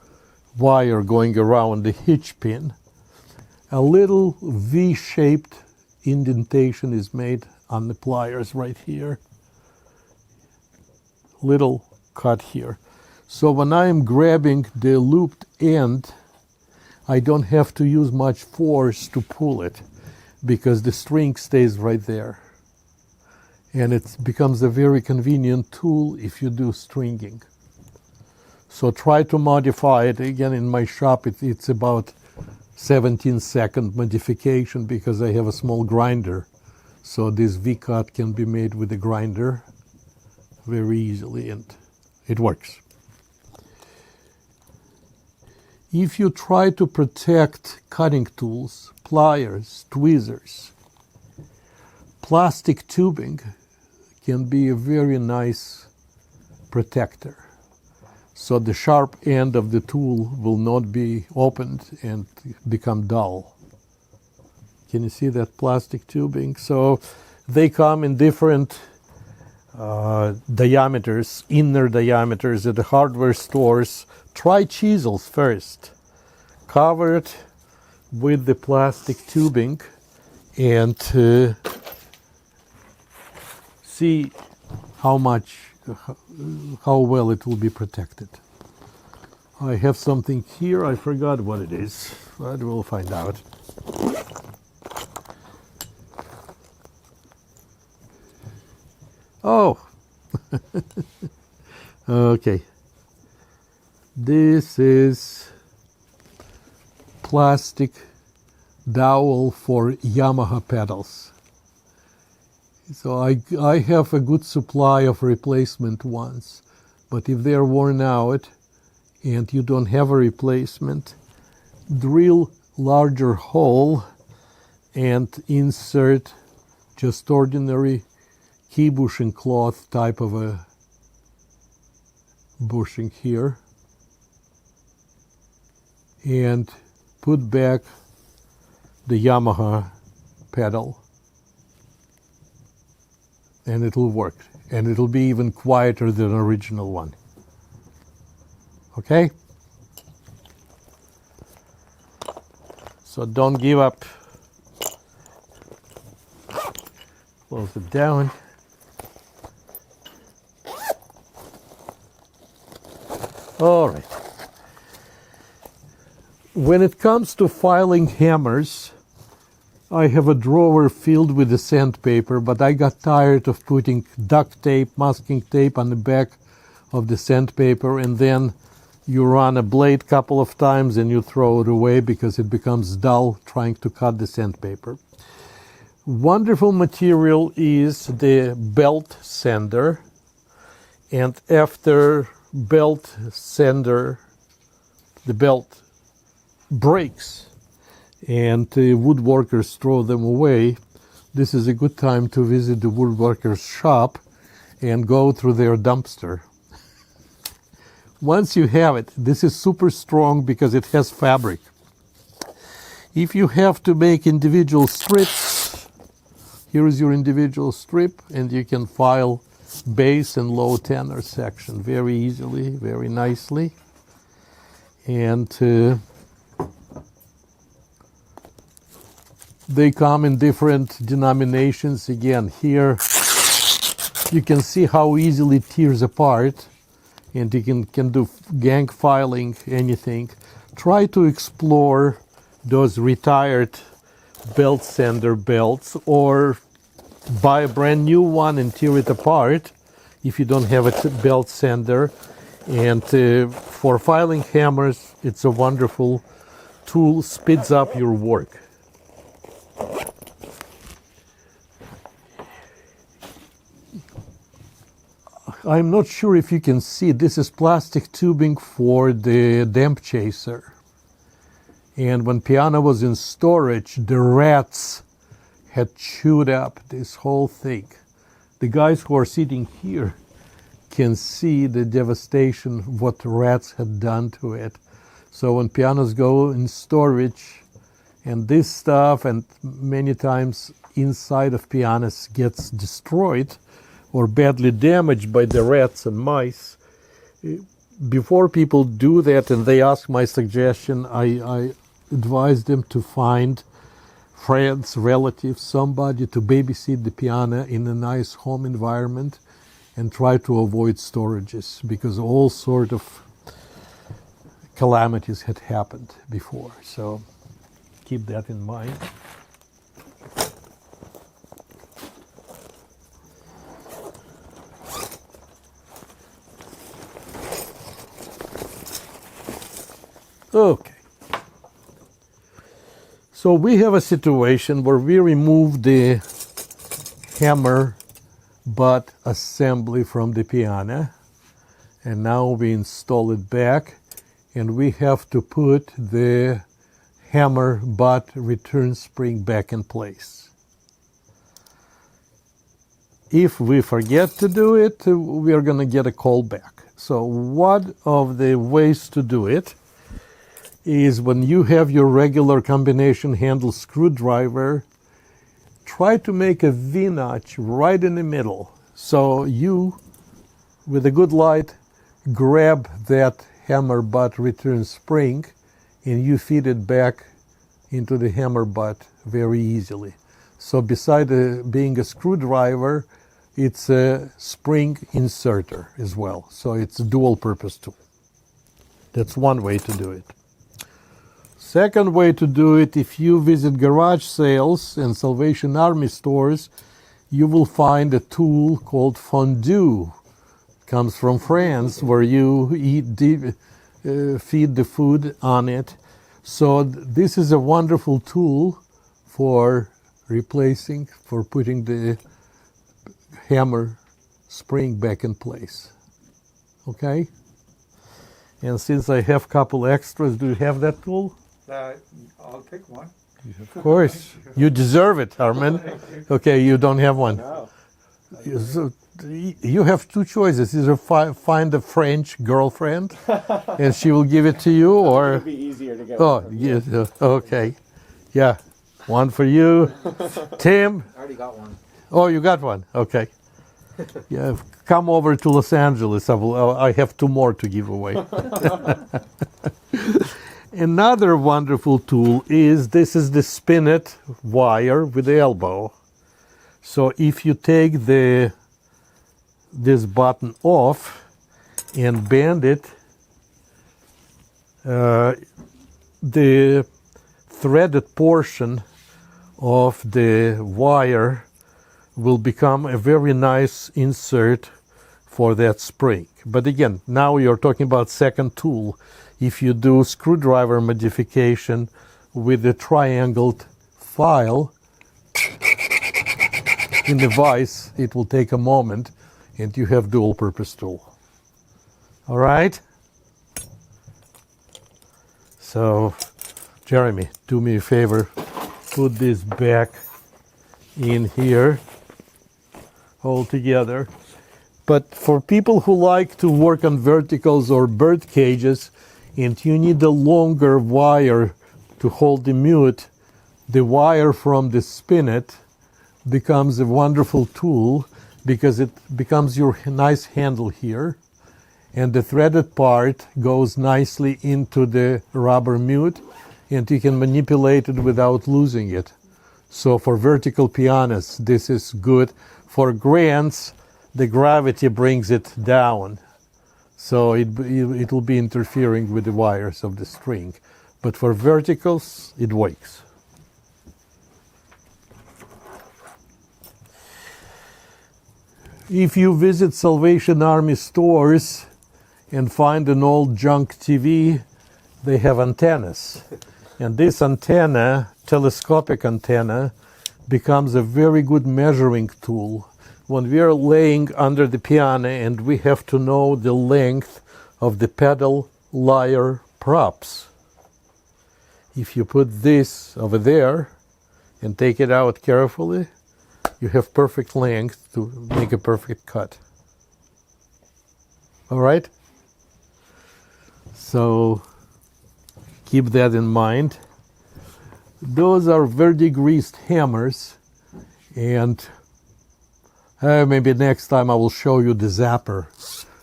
wire going around the hitch pin, a little V-shaped indentation is made on the pliers right here. Little cut here. So when I am grabbing the looped end, I don't have to use much force to pull it because the string stays right there. And it becomes a very convenient tool if you do stringing. So try to modify it. Again, in my shop, it's about 17-second modification because I have a small grinder. So this V-cut can be made with a grinder very easily, and it works. If you try to protect cutting tools, pliers, tweezers, plastic tubing can be a very nice protector. So the sharp end of the tool will not be opened and become dull. Can you see that plastic tubing? So they come in different diameters, inner diameters at the hardware stores. Try chisels first. Cover it with the plastic tubing and see how well it will be protected. I have something here. I forgot what it is, but we'll find out. Oh, okay. This is plastic dowel for Yamaha pedals. So I have a good supply of replacement ones, but if they're worn out and you don't have a replacement, drill larger hole and insert just ordinary key bushing cloth type of a bushing here and put back the Yamaha pedal, and it'll work, and it'll be even quieter than the original one. Okay? So don't give up. Close it down. All right. When it comes to filing hammers, I have a drawer filled with the sandpaper, but I got tired of putting duct tape, masking tape on the back of the sandpaper, and then you run a blade a couple of times and you throw it away because it becomes dull trying to cut the sandpaper. Wonderful material is the belt sander, and after belt sander, the belt breaks and the woodworkers throw them away. This is a good time to visit the woodworker's shop and go through their dumpster. Once you have it, this is super strong because it has fabric. If you have to make individual strips, here is your individual strip, and you can file base and low tenor section very easily, very nicely. And they come in different denominations. Again, here you can see how easily it tears apart, and you can do gang filing, anything. Try to explore those retired belt sander belts, or buy a brand new one and tear it apart, if you don't have a belt sander. And for filing hammers, it's a wonderful tool, speeds up your work. I'm not sure if you can see, this is plastic tubing for the damp chaser. And when piano was in storage, the rats had chewed up this whole thing. The guys who are sitting here can see the devastation what rats had done to it. So when pianos go in storage, and this stuff, and many times inside of pianos gets destroyed or badly damaged by the rats and mice, before people do that and they ask my suggestion, I advise them to find friends, relatives, somebody to babysit the piano in a nice home environment and try to avoid storages, because all sort of calamities had happened before. So keep that in mind. Okay. So we have a situation where we remove the hammer butt assembly from the piano, and now we install it back, and we have to put the hammer butt return spring back in place. If we forget to do it, we are going to get a call back. So one of the ways to do it is, when you have your regular combination handle screwdriver, try to make a V-notch right in the middle. So you, with a good light, grab that hammer butt return spring and you feed it back into the hammer butt very easily. So beside being a screwdriver, it's a spring inserter as well. So it's a dual purpose tool. That's one way to do it. Second way to do it, if you visit garage sales and Salvation Army stores, you will find a tool called fondue. It comes from France, where you feed the food on it. So this is a wonderful tool for replacing, for putting the hammer spring back in place. Okay? And since I have a couple extras, do you have that tool? I'll take one. Of course. You deserve it, Armin. Okay, you don't have one. No. So you have two choices. Either find a French girlfriend and she will give it to you, or... It'd be easier to get. Oh, yes. Okay. Yeah. One for you. Tim? I already got one. Oh, you got one. Okay. Yeah. Come over to Los Angeles. I have two more to give away. Another wonderful tool is, this is the spinet wire with the elbow. So if you take this button off and bend it, the threaded portion of the wire will become a very nice insert for that spring. But again, now you're talking about second tool. If you do screwdriver modification with the triangled file in the vise, it will take a moment and you have dual purpose tool. All right? So, Jeremy, do me a favor, put this back in here all together. But for people who like to work on verticals or bird cages, and you need a longer wire to hold the mute, the wire from the spinet becomes a wonderful tool, because it becomes your nice handle here, and the threaded part goes nicely into the rubber mute, and you can manipulate it without losing it. So for vertical pianos, this is good. For grands, the gravity brings it down, so it will be interfering with the wires of the string. But for verticals, it works. If you visit Salvation Army stores and find an old junk TV, they have antennas. And this antenna, telescopic antenna, becomes a very good measuring tool when we are laying under the piano and we have to know the length of the pedal lyre props. If you put this over there and take it out carefully, you have perfect length to make a perfect cut. All right? So keep that in mind. Those are verdigreased hammers, and maybe next time I will show you the zapper,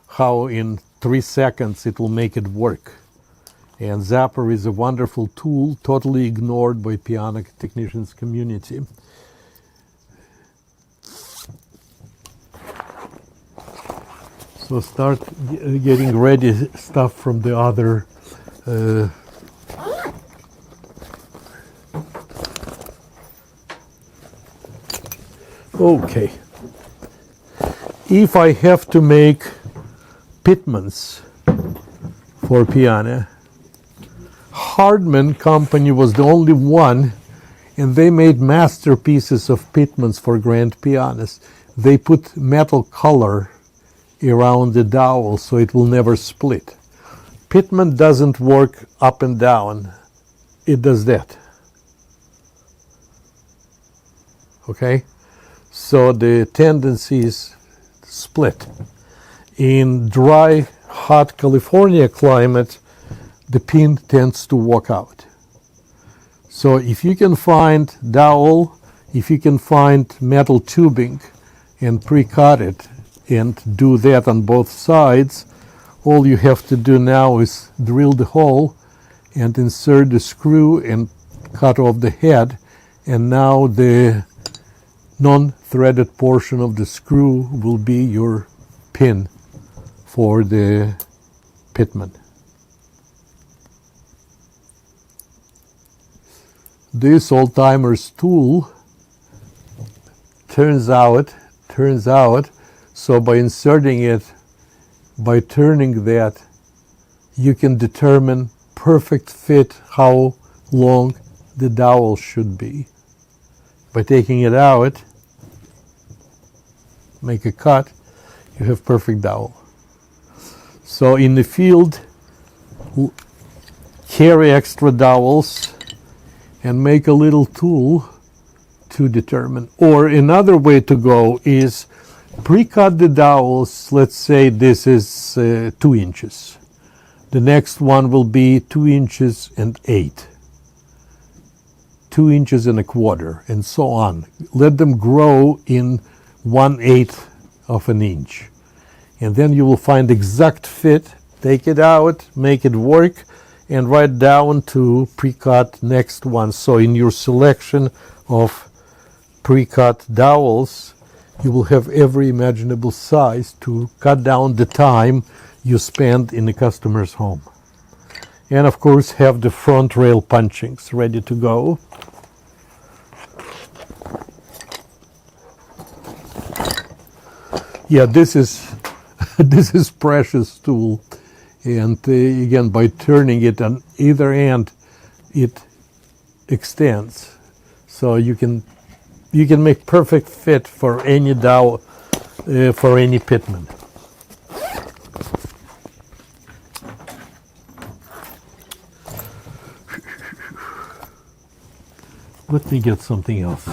how in 3 seconds it will make it work. And zapper is a wonderful tool, totally ignored by piano technicians community. So start getting ready stuff from the other okay. If I have to make pitmans for piano, Hardman Company was the only one, and they made masterpieces of pitmans for grand pianos. They put metal color around the dowel so it will never split. Pitman doesn't work up and down. It does that. Okay? So the tendency is split. In dry, hot California climate, the pin tends to walk out. So if you can find dowel, if you can find metal tubing and pre-cut it and do that on both sides, all you have to do now is drill the hole and insert the screw and cut off the head, and now the non-threaded portion of the screw will be your pin for the pitman. This old-timer's tool turns out, so by inserting it, by turning that, you can determine perfect fit how long the dowel should be. By taking it out, make a cut, you have perfect dowel. So in the field, carry extra dowels and make a little tool to determine. Or another way to go is pre-cut the dowels. Let's say this is 2 inches. The next one will be 2 inches and 8. 2 inches and a quarter, and so on. Let them grow in 1/8 of an inch. And then you will find exact fit, take it out, make it work, and write down to pre-cut next one. So in your selection of pre-cut dowels, you will have every imaginable size to cut down the time you spend in the customer's home. And of course have the front rail punchings ready to go. Yeah, this is this is precious tool, and again, by turning it on either end, it extends, so you can make perfect fit for any dowel, for any pitman. Let me get something else.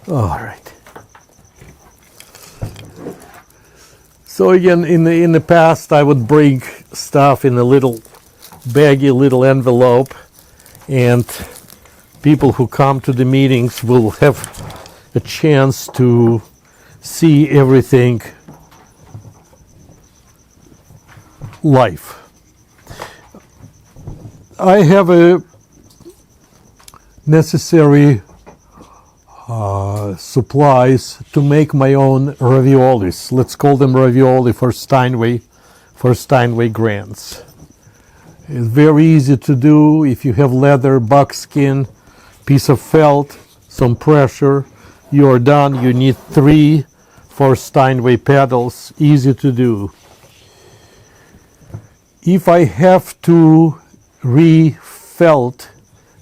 All right. So again, in the past, I would bring stuff in a little baggy little envelope, and people who come to the meetings will have a chance to see everything live. I have a necessary supplies to make my own raviolis. Let's call them ravioli for Steinway grands. It's very easy to do. If you have leather, buckskin, piece of felt, some pressure, you're done. You need 3 for Steinway pedals. Easy to do. If I have to re-felt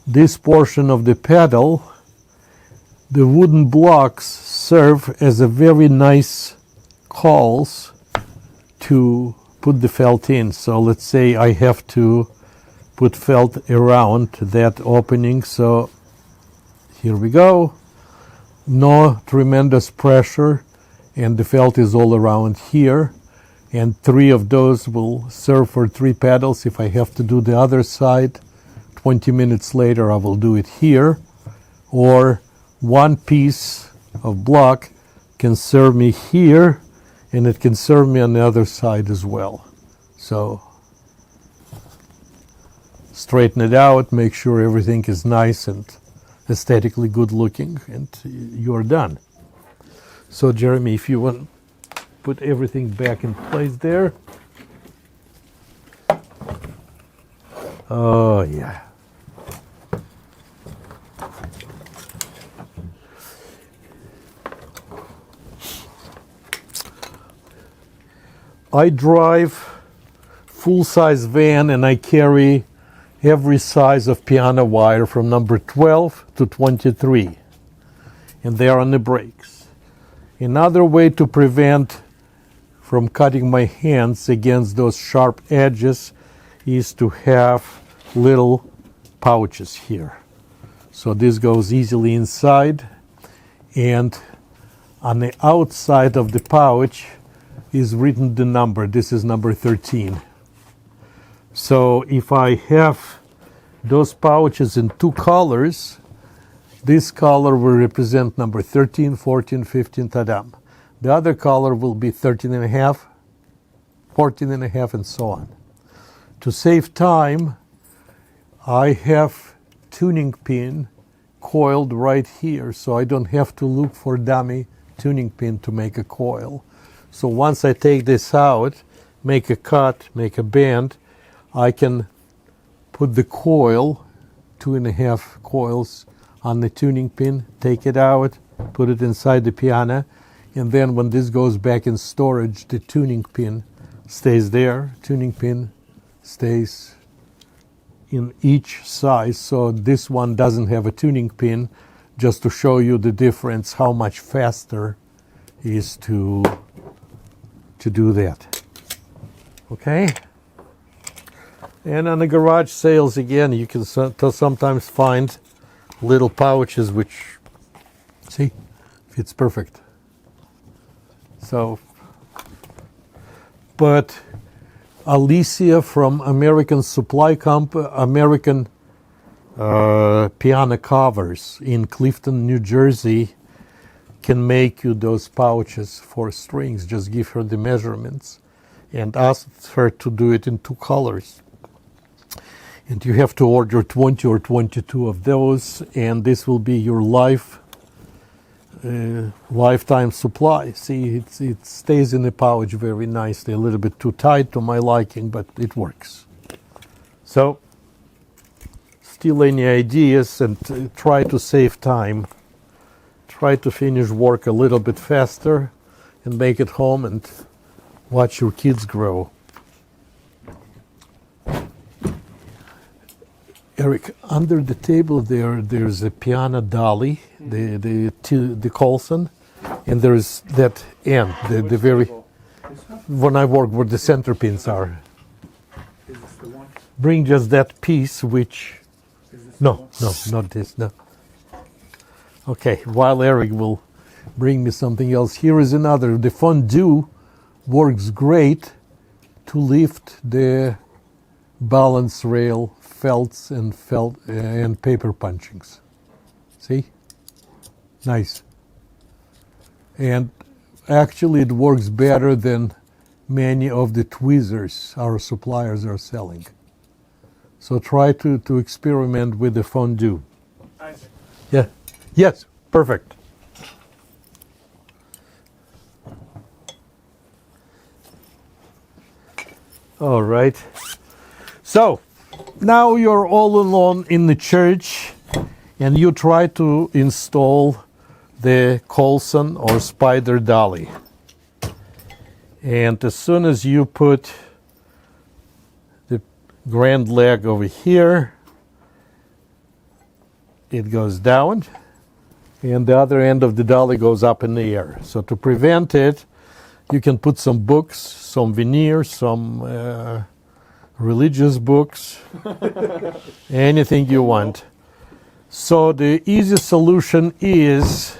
this portion of the pedal, the wooden blocks serve as a very nice cauls to put the felt in. So let's say I have to put felt around that opening. So here we go. No tremendous pressure, and the felt is all around here. And 3 of those will serve for 3 pedals. If I have to do the other side, 20 minutes later I will do it here. Or 1 piece of block can serve me here, and it can serve me on the other side as well. So straighten it out, make sure everything is nice and aesthetically good looking, and you're done. So Jeremy, if you want, put everything back in place there. Oh yeah. I drive full-size van, and I carry every size of piano wire from number 12 to 23, and they are on the brakes. Another way to prevent from cutting my hands against those sharp edges is to have little pouches here. So this goes easily inside, and on the outside of the pouch is written the number. This is number 13. So if I have those pouches in 2 colors, this color will represent number 13, 14, 15, tadam. The other color will be 13 and a half, 14 and a half, and so on. To save time, I have tuning pin coiled right here, so I don't have to look for dummy tuning pin to make a coil. So once I take this out, make a cut, make a bend, I can put the coil, 2.5 coils on the tuning pin, take it out, put it inside the piano, and then when this goes back in storage, the tuning pin stays there. Tuning pin stays in each size, so this one doesn't have a tuning pin, just to show you the difference, how much faster is to do that. Okay? And on the garage sales, again, you can sometimes find little pouches which, see, fits perfect. So, but Alicia from American Supply Company, American Piano Covers in Clifton, New Jersey, can make you those pouches for strings. Just give her the measurements and ask her to do it in 2 colors. And you have to order 20 or 22 of those, and this will be your lifetime supply. See, it stays in the pouch very nicely, a little bit too tight to my liking, but it works. So, steal any ideas and try to save time. Try to finish work a little bit faster and make it home and watch your kids grow. Eric, under the table there's a piano dolly, the Colson, and there's that end, the very, when I work where the center pins are. Is this the one? Bring just that piece, which, Is this no, not this, no. Okay, while Eric will bring me something else, here is another. The fondue works great to lift the balance rail felts and paper punchings. See? Nice. And actually it works better than many of the tweezers our suppliers are selling. So try to experiment with the fondue. Isaac. Yeah. Yes, perfect. All right. So now you're all alone in the church, and you try to install the Coulson or spider dolly. And as soon as you put the grand leg over here, it goes down, and the other end of the dolly goes up in the air. So to prevent it, you can put some books, some veneer, some religious books, anything you want. So the easiest solution is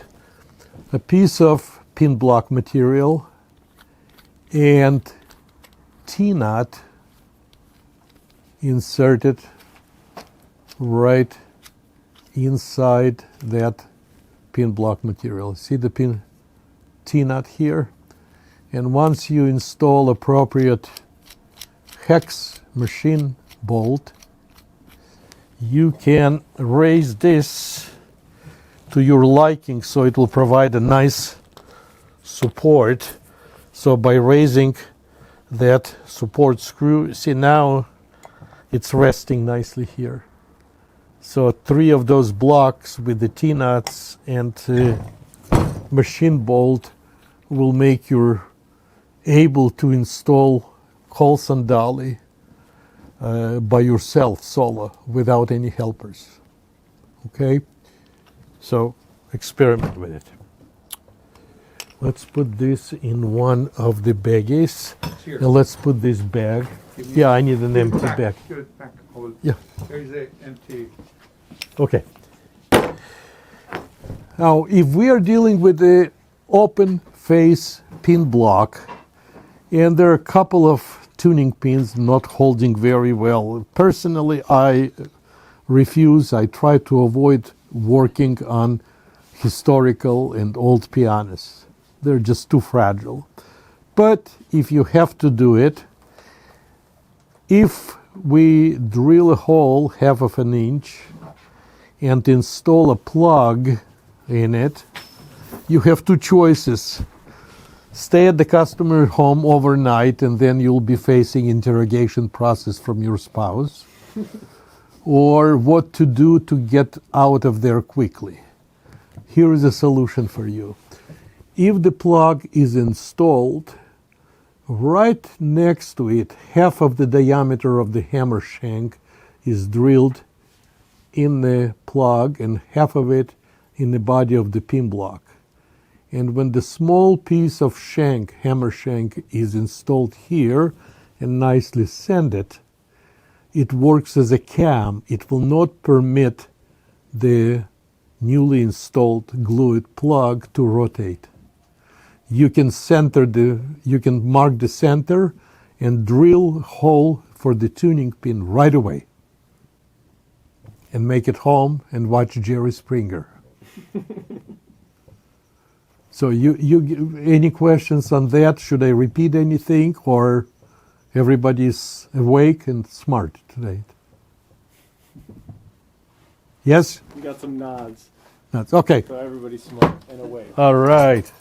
a piece of pin block material and T-nut inserted right inside that pin block material. See the pin T-nut here? And once you install appropriate hex machine bolt, you can raise this to your liking so it will provide a nice support. So by raising that support screw, see now it's resting nicely here. So 3 of those blocks with the T-nuts and machine bolt will make you able to install Coulson dolly by yourself solo without any helpers. Okay, so experiment with it. Let's put this in one of the baggies. Here. And let's put this bag. Yeah, I need an empty bag. Give it back. Yeah. There's an empty. Okay. Now, if we are dealing with the open face pin block, and there are a couple of tuning pins not holding very well, personally, I refuse. I try to avoid working on historical and old pianos. They're just too fragile. But if you have to do it, if we drill a hole 1/2 inch and install a plug in it, you have 2 choices. Stay at the customer home overnight and then you'll be facing interrogation process from your spouse, or what to do to get out of there quickly. Here is a solution for you. If the plug is installed, right next to it, 1/2 of the diameter of the hammer shank is drilled in the plug and 1/2 of it in the body of the pin block. And when the small piece of shank, hammer shank, is installed here and nicely sanded, it works as a cam. It will not permit the newly installed glued plug to rotate. You can mark the center and drill a hole for the tuning pin right away and make it home and watch Jerry Springer. So you any questions on that? Should I repeat anything, or everybody's awake and smart today? Yes? We got some nods. That's okay. So everybody's smart and awake. All right.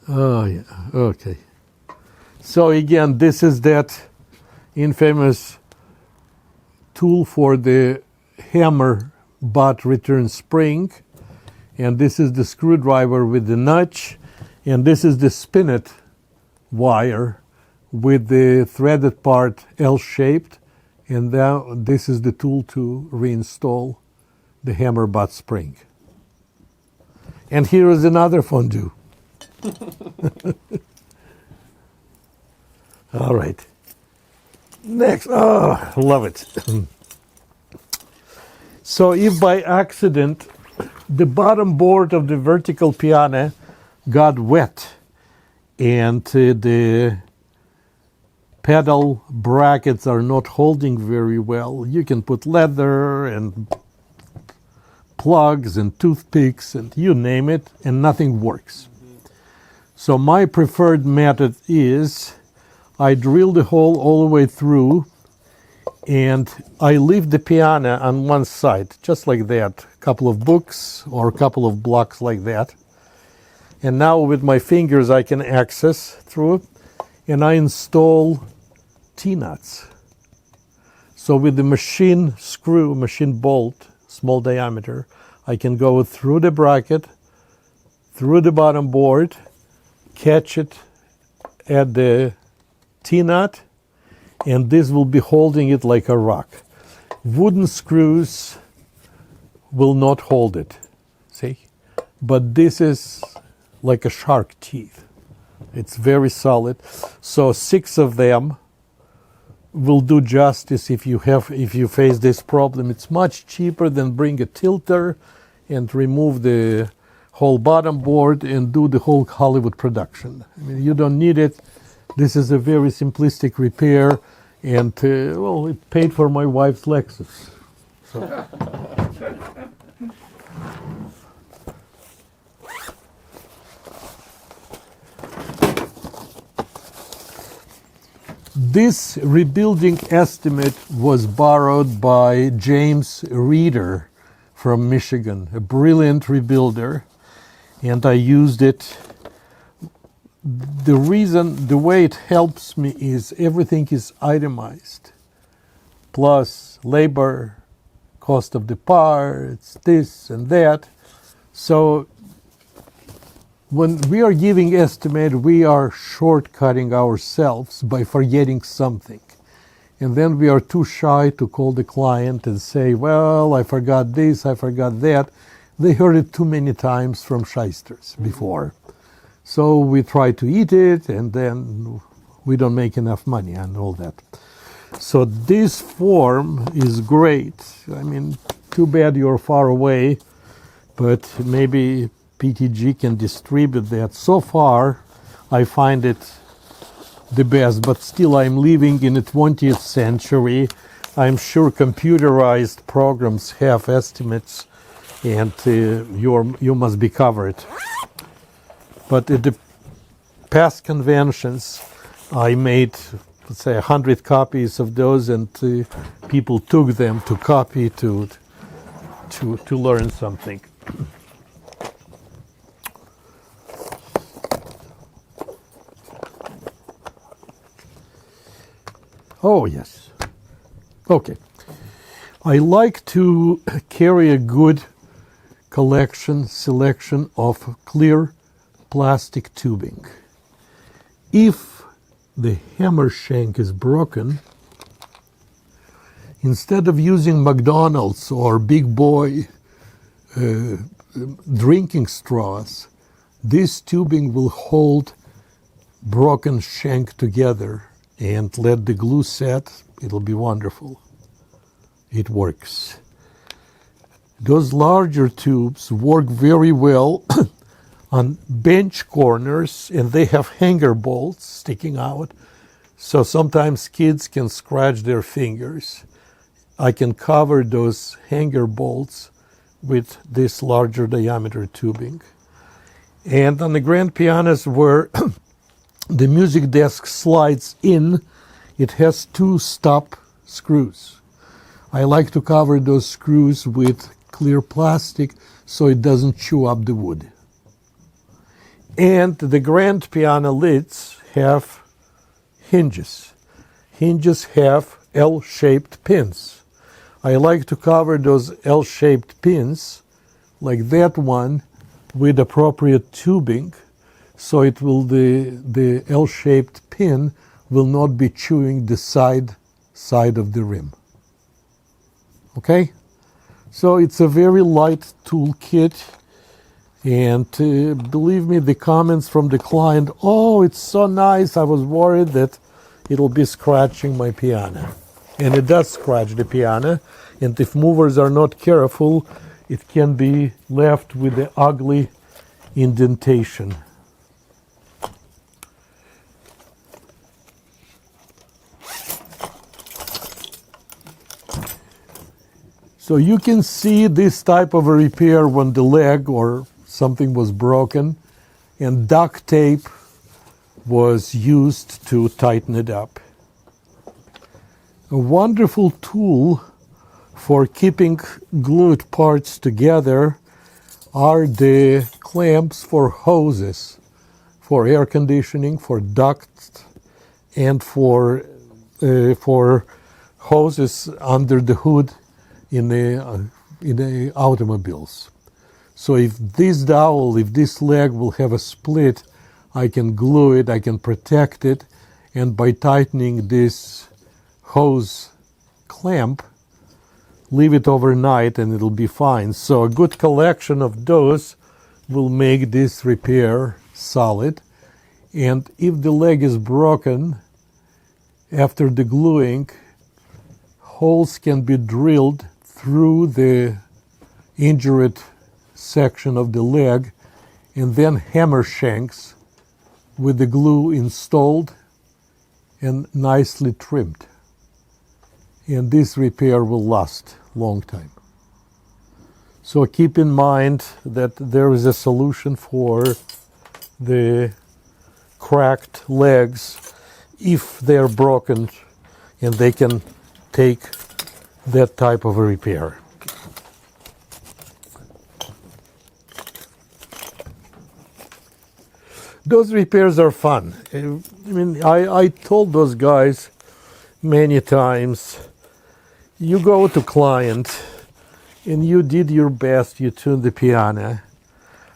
Oh yeah, okay. So again, this is that infamous tool for the hammer butt return spring, and this is the screwdriver with the notch, and this is the spinet wire with the threaded part L-shaped, and now this is the tool to reinstall the hammer butt spring. And here is another fondue. All right. Next. Oh, love it. So if by accident the bottom board of the vertical piano got wet and the pedal brackets are not holding very well, you can put leather and plugs and toothpicks and you name it, and nothing works. So my preferred method is I drill the hole all the way through and I leave the piano on one side, just like that, a couple of books or a couple of blocks like that. And now with my fingers I can access through it, and I install T-nuts So with the machine screw, machine bolt, small diameter, I can go through the bracket, through the bottom board, catch it at the T-nut, and this will be holding it like a rock. Wooden screws will not hold it, see? But this is like a shark teeth. It's very solid. So 6 of them will do justice if you face this problem. It's much cheaper than bring a tilter and remove the whole bottom board and do the whole Hollywood production. I mean, you don't need it. This is a very simplistic repair, and well, it paid for my wife's Lexus. So. This rebuilding estimate was borrowed by James Reeder from Michigan, a brilliant rebuilder, and I used it. The way it helps me is everything is itemized, plus labor, cost of the parts, this and that. So when we are giving estimate, we are shortcutting ourselves by forgetting something. And then we are too shy to call the client and say, well, I forgot this, I forgot that. They heard it too many times from shysters before. So we try to eat it, and then we don't make enough money and all that. So this form is great. I mean, too bad you're far away, but maybe PTG can distribute that. So far, I find it the best, but still I'm living in the 20th century. I'm sure computerized programs have estimates, and you must be covered. But at the past conventions, I made, let's say, 100 copies of those, and people took them to copy to learn something. Oh, yes. Okay. I like to carry a good selection of clear plastic tubing. If the hammer shank is broken, instead of using McDonald's or Big Boy drinking straws, this tubing will hold broken shank together and let the glue set. It'll be wonderful. It works. Those larger tubes work very well on bench corners, and they have hanger bolts sticking out, so sometimes kids can scratch their fingers. I can cover those hanger bolts with this larger diameter tubing. And on the grand pianos where the music desk slides in, it has 2 stop screws. I like to cover those screws with clear plastic so it doesn't chew up the wood. And the grand piano lids have hinges. Hinges have L-shaped pins. I like to cover those L-shaped pins, like that one, with appropriate tubing, so it will the L-shaped pin will not be chewing the side of the rim. Okay? So it's a very light toolkit, and believe me, the comments from the client, oh, it's so nice, I was worried that it'll be scratching my piano. And it does scratch the piano, and if movers are not careful, it can be left with the ugly indentation. So you can see this type of a repair when the leg or something was broken, and duct tape was used to tighten it up. A wonderful tool for keeping glued parts together are the clamps for hoses, for air conditioning, for ducts, and for hose is under the hood in the automobiles. So if this dowel, if this leg will have a split, I can glue it, I can protect it, and by tightening this hose clamp, leave it overnight and it'll be fine. So a good collection of those will make this repair solid. And if the leg is broken, after the gluing, holes can be drilled through the injured section of the leg, and then hammer shanks with the glue installed and nicely trimmed. And this repair will last a long time. So keep in mind that there is a solution for the cracked legs if they're broken, and they can take that type of a repair. Those repairs are fun. I mean, I told those guys many times, you go to client and you did your best, you tuned the piano.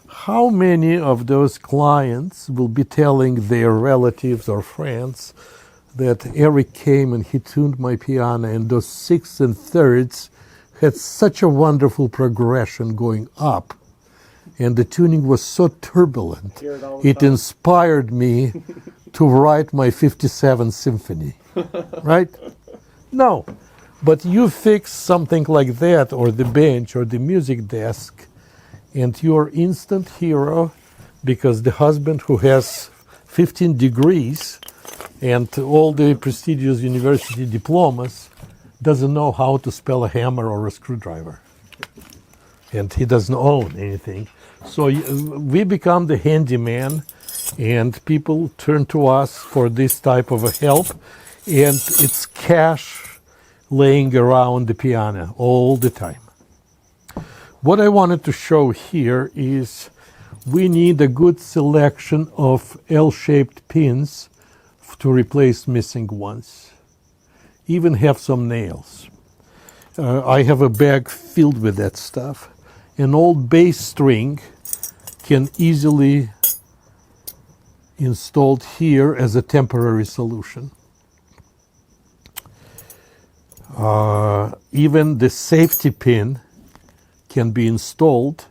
How many of those clients will be telling their relatives or friends that Eric came and he tuned my piano, and those sixths and thirds had such a wonderful progression going up, and the tuning was so turbulent, it inspired me to write my 57th symphony, right? No, but you fix something like that, or the bench, or the music desk, and you're instant hero, because the husband who has 15 degrees and all the prestigious university diplomas doesn't know how to spell a hammer or a screwdriver. And he doesn't own anything. So we become the handyman, and people turn to us for this type of a help, and it's cash laying around the piano all the time. What I wanted to show here is we need a good selection of L-shaped pins to replace missing ones. Even have some nails. I have a bag filled with that stuff. An old bass string can easily installed here as a temporary solution. Even the safety pin can be installed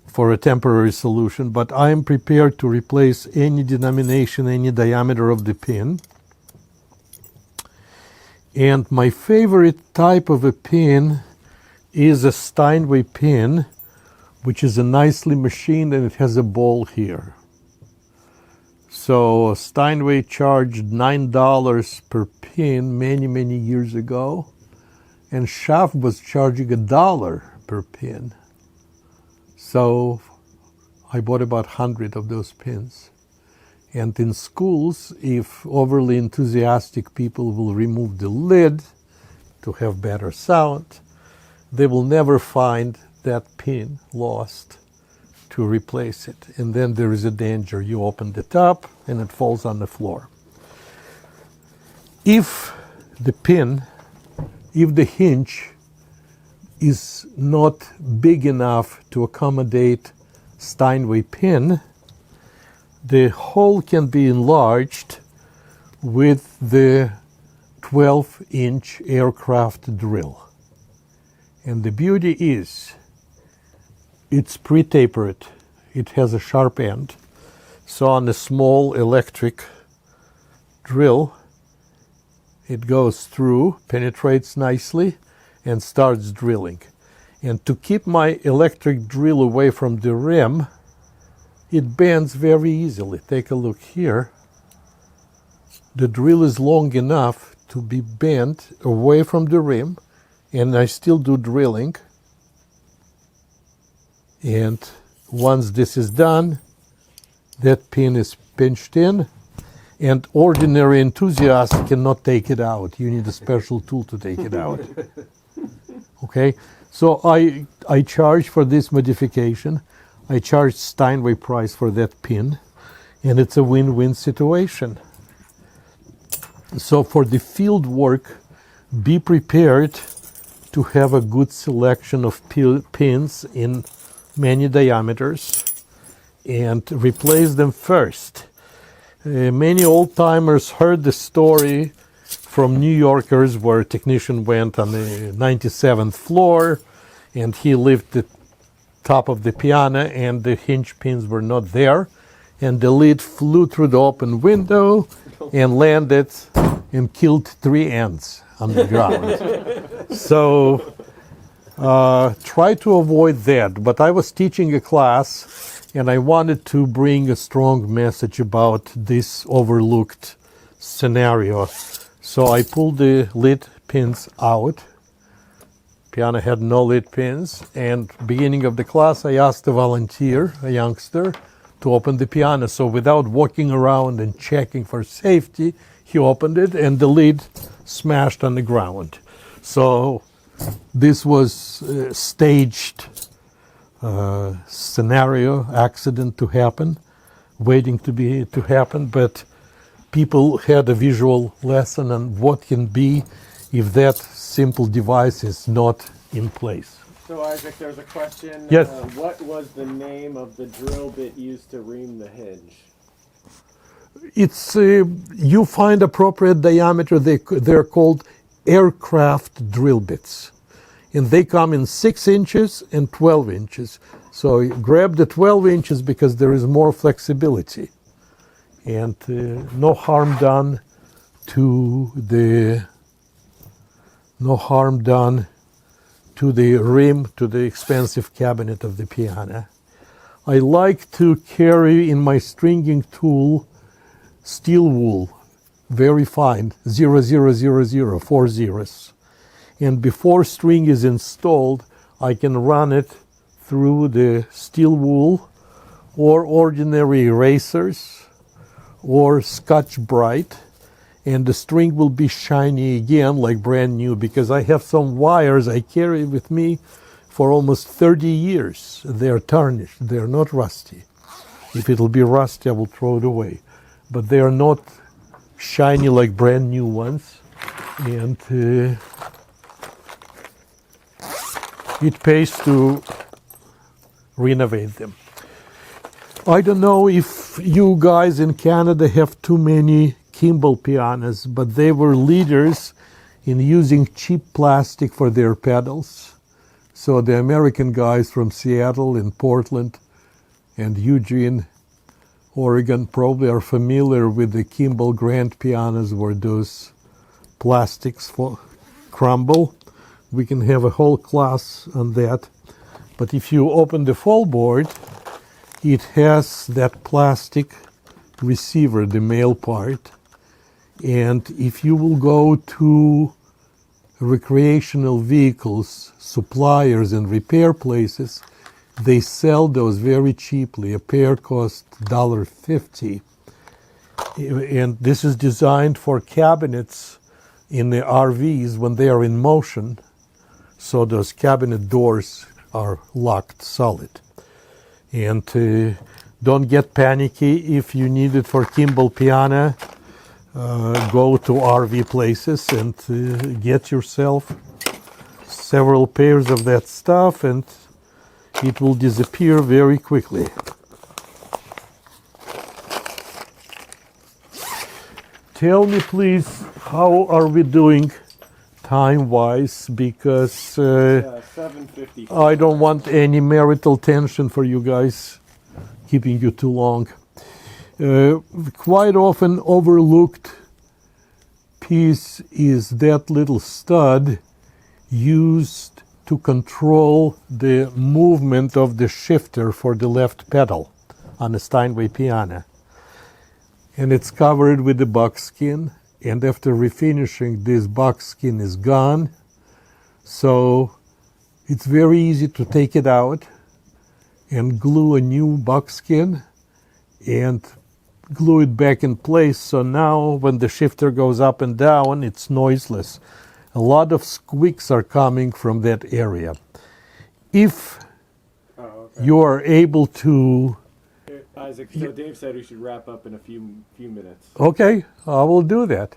for a temporary solution, but I am prepared to replace any denomination, any diameter of the pin. And my favorite type of a pin is a Steinway pin, which is a nicely machined, and it has a ball here. So Steinway charged $9 per pin many years ago, and Schaff was charging $1 per pin. So I bought about 100 of those pins. And in schools, if overly enthusiastic people will remove the lid to have better sound, they will never find that pin lost to replace it. And then there is a danger. You open the top and it falls on the floor. If the pin, if the hinge is not big enough to accommodate Steinway pin, the hole can be enlarged with the 12-inch aircraft drill. And the beauty is, it's pre-tapered. It has a sharp end. So on a small electric drill, it goes through, penetrates nicely, and starts drilling. And to keep my electric drill away from the rim, it bends very easily. Take a look here. The drill is long enough to be bent away from the rim, and I still do drilling. And once this is done, that pin is pinched in, and ordinary enthusiasts cannot take it out. You need a special tool to take it out. Okay, so I charge for this modification. I charge Steinway price for that pin, and it's a win-win situation. So for the field work, be prepared to have a good selection of pins in many diameters and replace them first. Many old-timers heard the story from New Yorkers where a technician went on the 97th floor and he lifted the top of the piano and the hinge pins were not there, and the lid flew through the open window and landed and killed 3 ants on the ground. So try to avoid that. But I was teaching a class and I wanted to bring a strong message about this overlooked scenario. So I pulled the lid pins out. Piano had no lid pins, and beginning of the class I asked a volunteer, a youngster, to open the piano. So without walking around and checking for safety, he opened it and the lid smashed on the ground. So this was a staged scenario, accident to happen, waiting to happen, but people had a visual lesson on what can be if that simple device is not in place. So Isaac, there's a question. Yes. What was the name of the drill bit used to ream the hinge? It's you find appropriate diameter. They're called aircraft drill bits, and they come in 6 inches and 12 inches. So you grab the 12 inches because there is more flexibility, and no harm done to the rim, to the expensive cabinet of the piano. I like to carry in my stringing tool steel wool, very fine, 0000, 4 zeros. And before string is installed, I can run it through the steel wool or ordinary erasers or Scotch-Brite, and the string will be shiny again like brand new, because I have some wires I carry with me for almost 30 years. They're tarnished, they're not rusty. If it'll be rusty, I will throw it away. But they are not shiny like brand new ones, and it pays to renovate them. I don't know if you guys in Canada have too many Kimball pianos, but they were leaders in using cheap plastic for their pedals. So the American guys from Seattle and Portland and Eugene, Oregon, probably are familiar with the Kimball grand pianos where those plastics crumble. We can have a whole class on that. But if you open the fall board, it has that plastic receiver, the male part. And if you will go to recreational vehicles, suppliers and repair places, they sell those very cheaply. A pair costs $1.50. And this is designed for cabinets in the RVs when they are in motion. So those cabinet doors are locked solid. And don't get panicky if you need it for Kimball piano. Go to RV places and get yourself several pairs of that stuff, and it will disappear very quickly. Tell me, please, how are we doing time-wise? Because 7:50. I don't want any marital tension for you guys, keeping you too long. Quite often overlooked piece is that little stud used to control the movement of the shifter for the left pedal on a Steinway piano. And it's covered with the buckskin, and after refinishing, this buckskin is gone. So it's very easy to take it out and glue a new buckskin and glue it back in place. So now when the shifter goes up and down, it's noiseless. A lot of squeaks are coming from that area. If you are able to... Isaac, so Dave said we should wrap up in a few minutes. Okay, I will do that.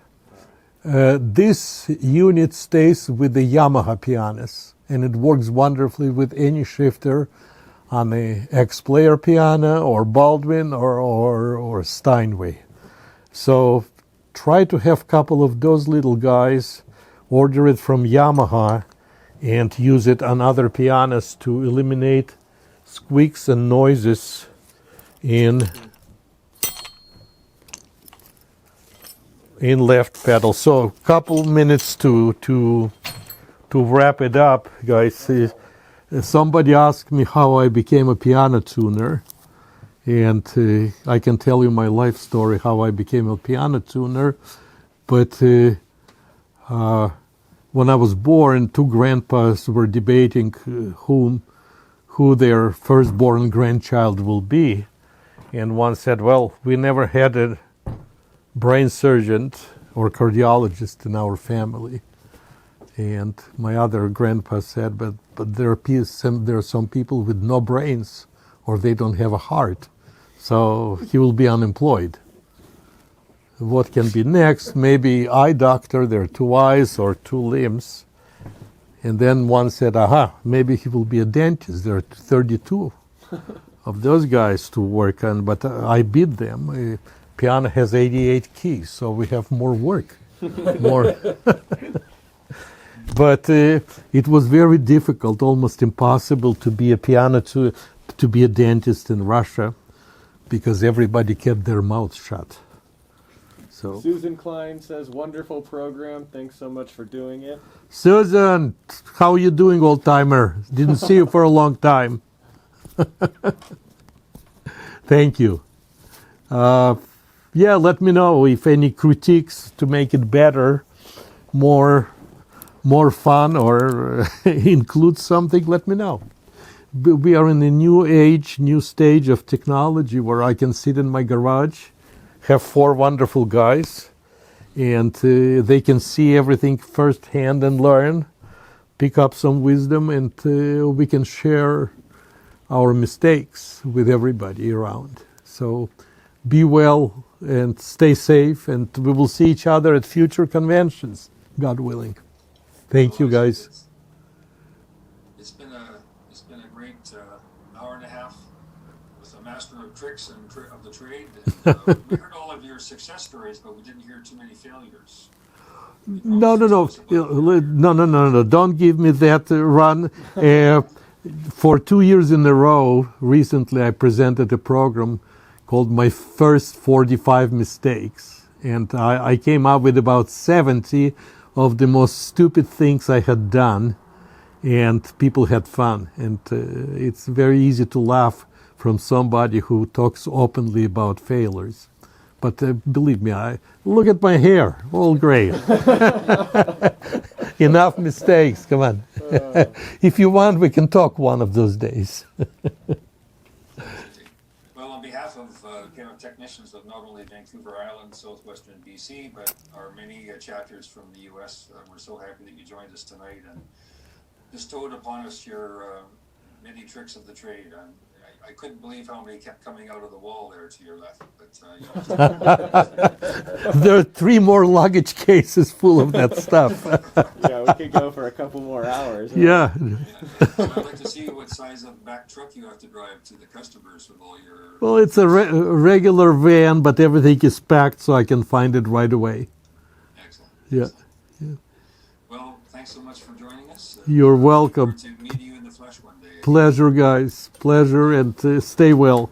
This unit stays with the Yamaha pianos, and it works wonderfully with any shifter on a X-Player piano or Baldwin or Steinway. So try to have a couple of those little guys, order it from Yamaha, and use it on other pianos to eliminate squeaks and noises in left pedal. So a couple minutes to wrap it up, guys. Somebody asked me how I became a piano tuner, and I can tell you my life story how I became a piano tuner. But when I was born, two grandpas were debating who their firstborn grandchild will be, and one said, "Well, we never had a brain surgeon or cardiologist in our family." And my other grandpa said, but there are some people with no brains, or they don't have a heart, so he will be unemployed. What can be next? Maybe eye doctor, there are two eyes or two limbs. And then one said, aha, maybe he will be a dentist. There are 32 of those guys to work on, but I beat them. Piano has 88 keys, so we have more work. More. But it was very difficult, almost impossible to be a to be a dentist in Russia, because everybody kept their mouths shut. So Susan Klein says, wonderful program. Thanks so much for doing it. Susan, how are you doing, old timer? Didn't see you for a long time. Thank you. Yeah, let me know if any critiques to make it better, more fun, or include something. Let me know. We are in a new age, new stage of technology where I can sit in my garage, have 4 wonderful guys, and they can see everything firsthand and learn, pick up some wisdom, and we can share our mistakes with everybody around. So be well and stay safe, and we will see each other at future conventions, God willing. Thank you, guys. It's been a great hour and a half with a master of tricks and of the trade. And, we heard all of your success stories, but we didn't hear too many failures. No. Don't give me that run. For 2 years in a row, recently I presented a program called My First 45 Mistakes. And I came up with about 70 of the most stupid things I had done, and people had fun. And it's very easy to laugh from somebody who talks openly about failures. But believe me, look at my hair, all gray. Enough mistakes, come on. If you want, we can talk one of those days. Well, on behalf of technicians of not only Vancouver Island, southwestern BC, but our many chapters from the U.S., we're so happy that you joined us tonight and bestowed upon us your many tricks of the trade. I couldn't believe how many kept coming out of the wall there to your left. But there are 3 more luggage cases full of that stuff. Yeah, we could go for a couple more hours. Yeah. So I'd like to see what size of back truck you have to drive to the customers with all your... Well, it's a regular van, but everything is packed so I can find it right away. Excellent. Yeah. Well, thanks so much for joining us. You're welcome. To meet you in the flesh one day. Pleasure, guys. Pleasure, and stay well.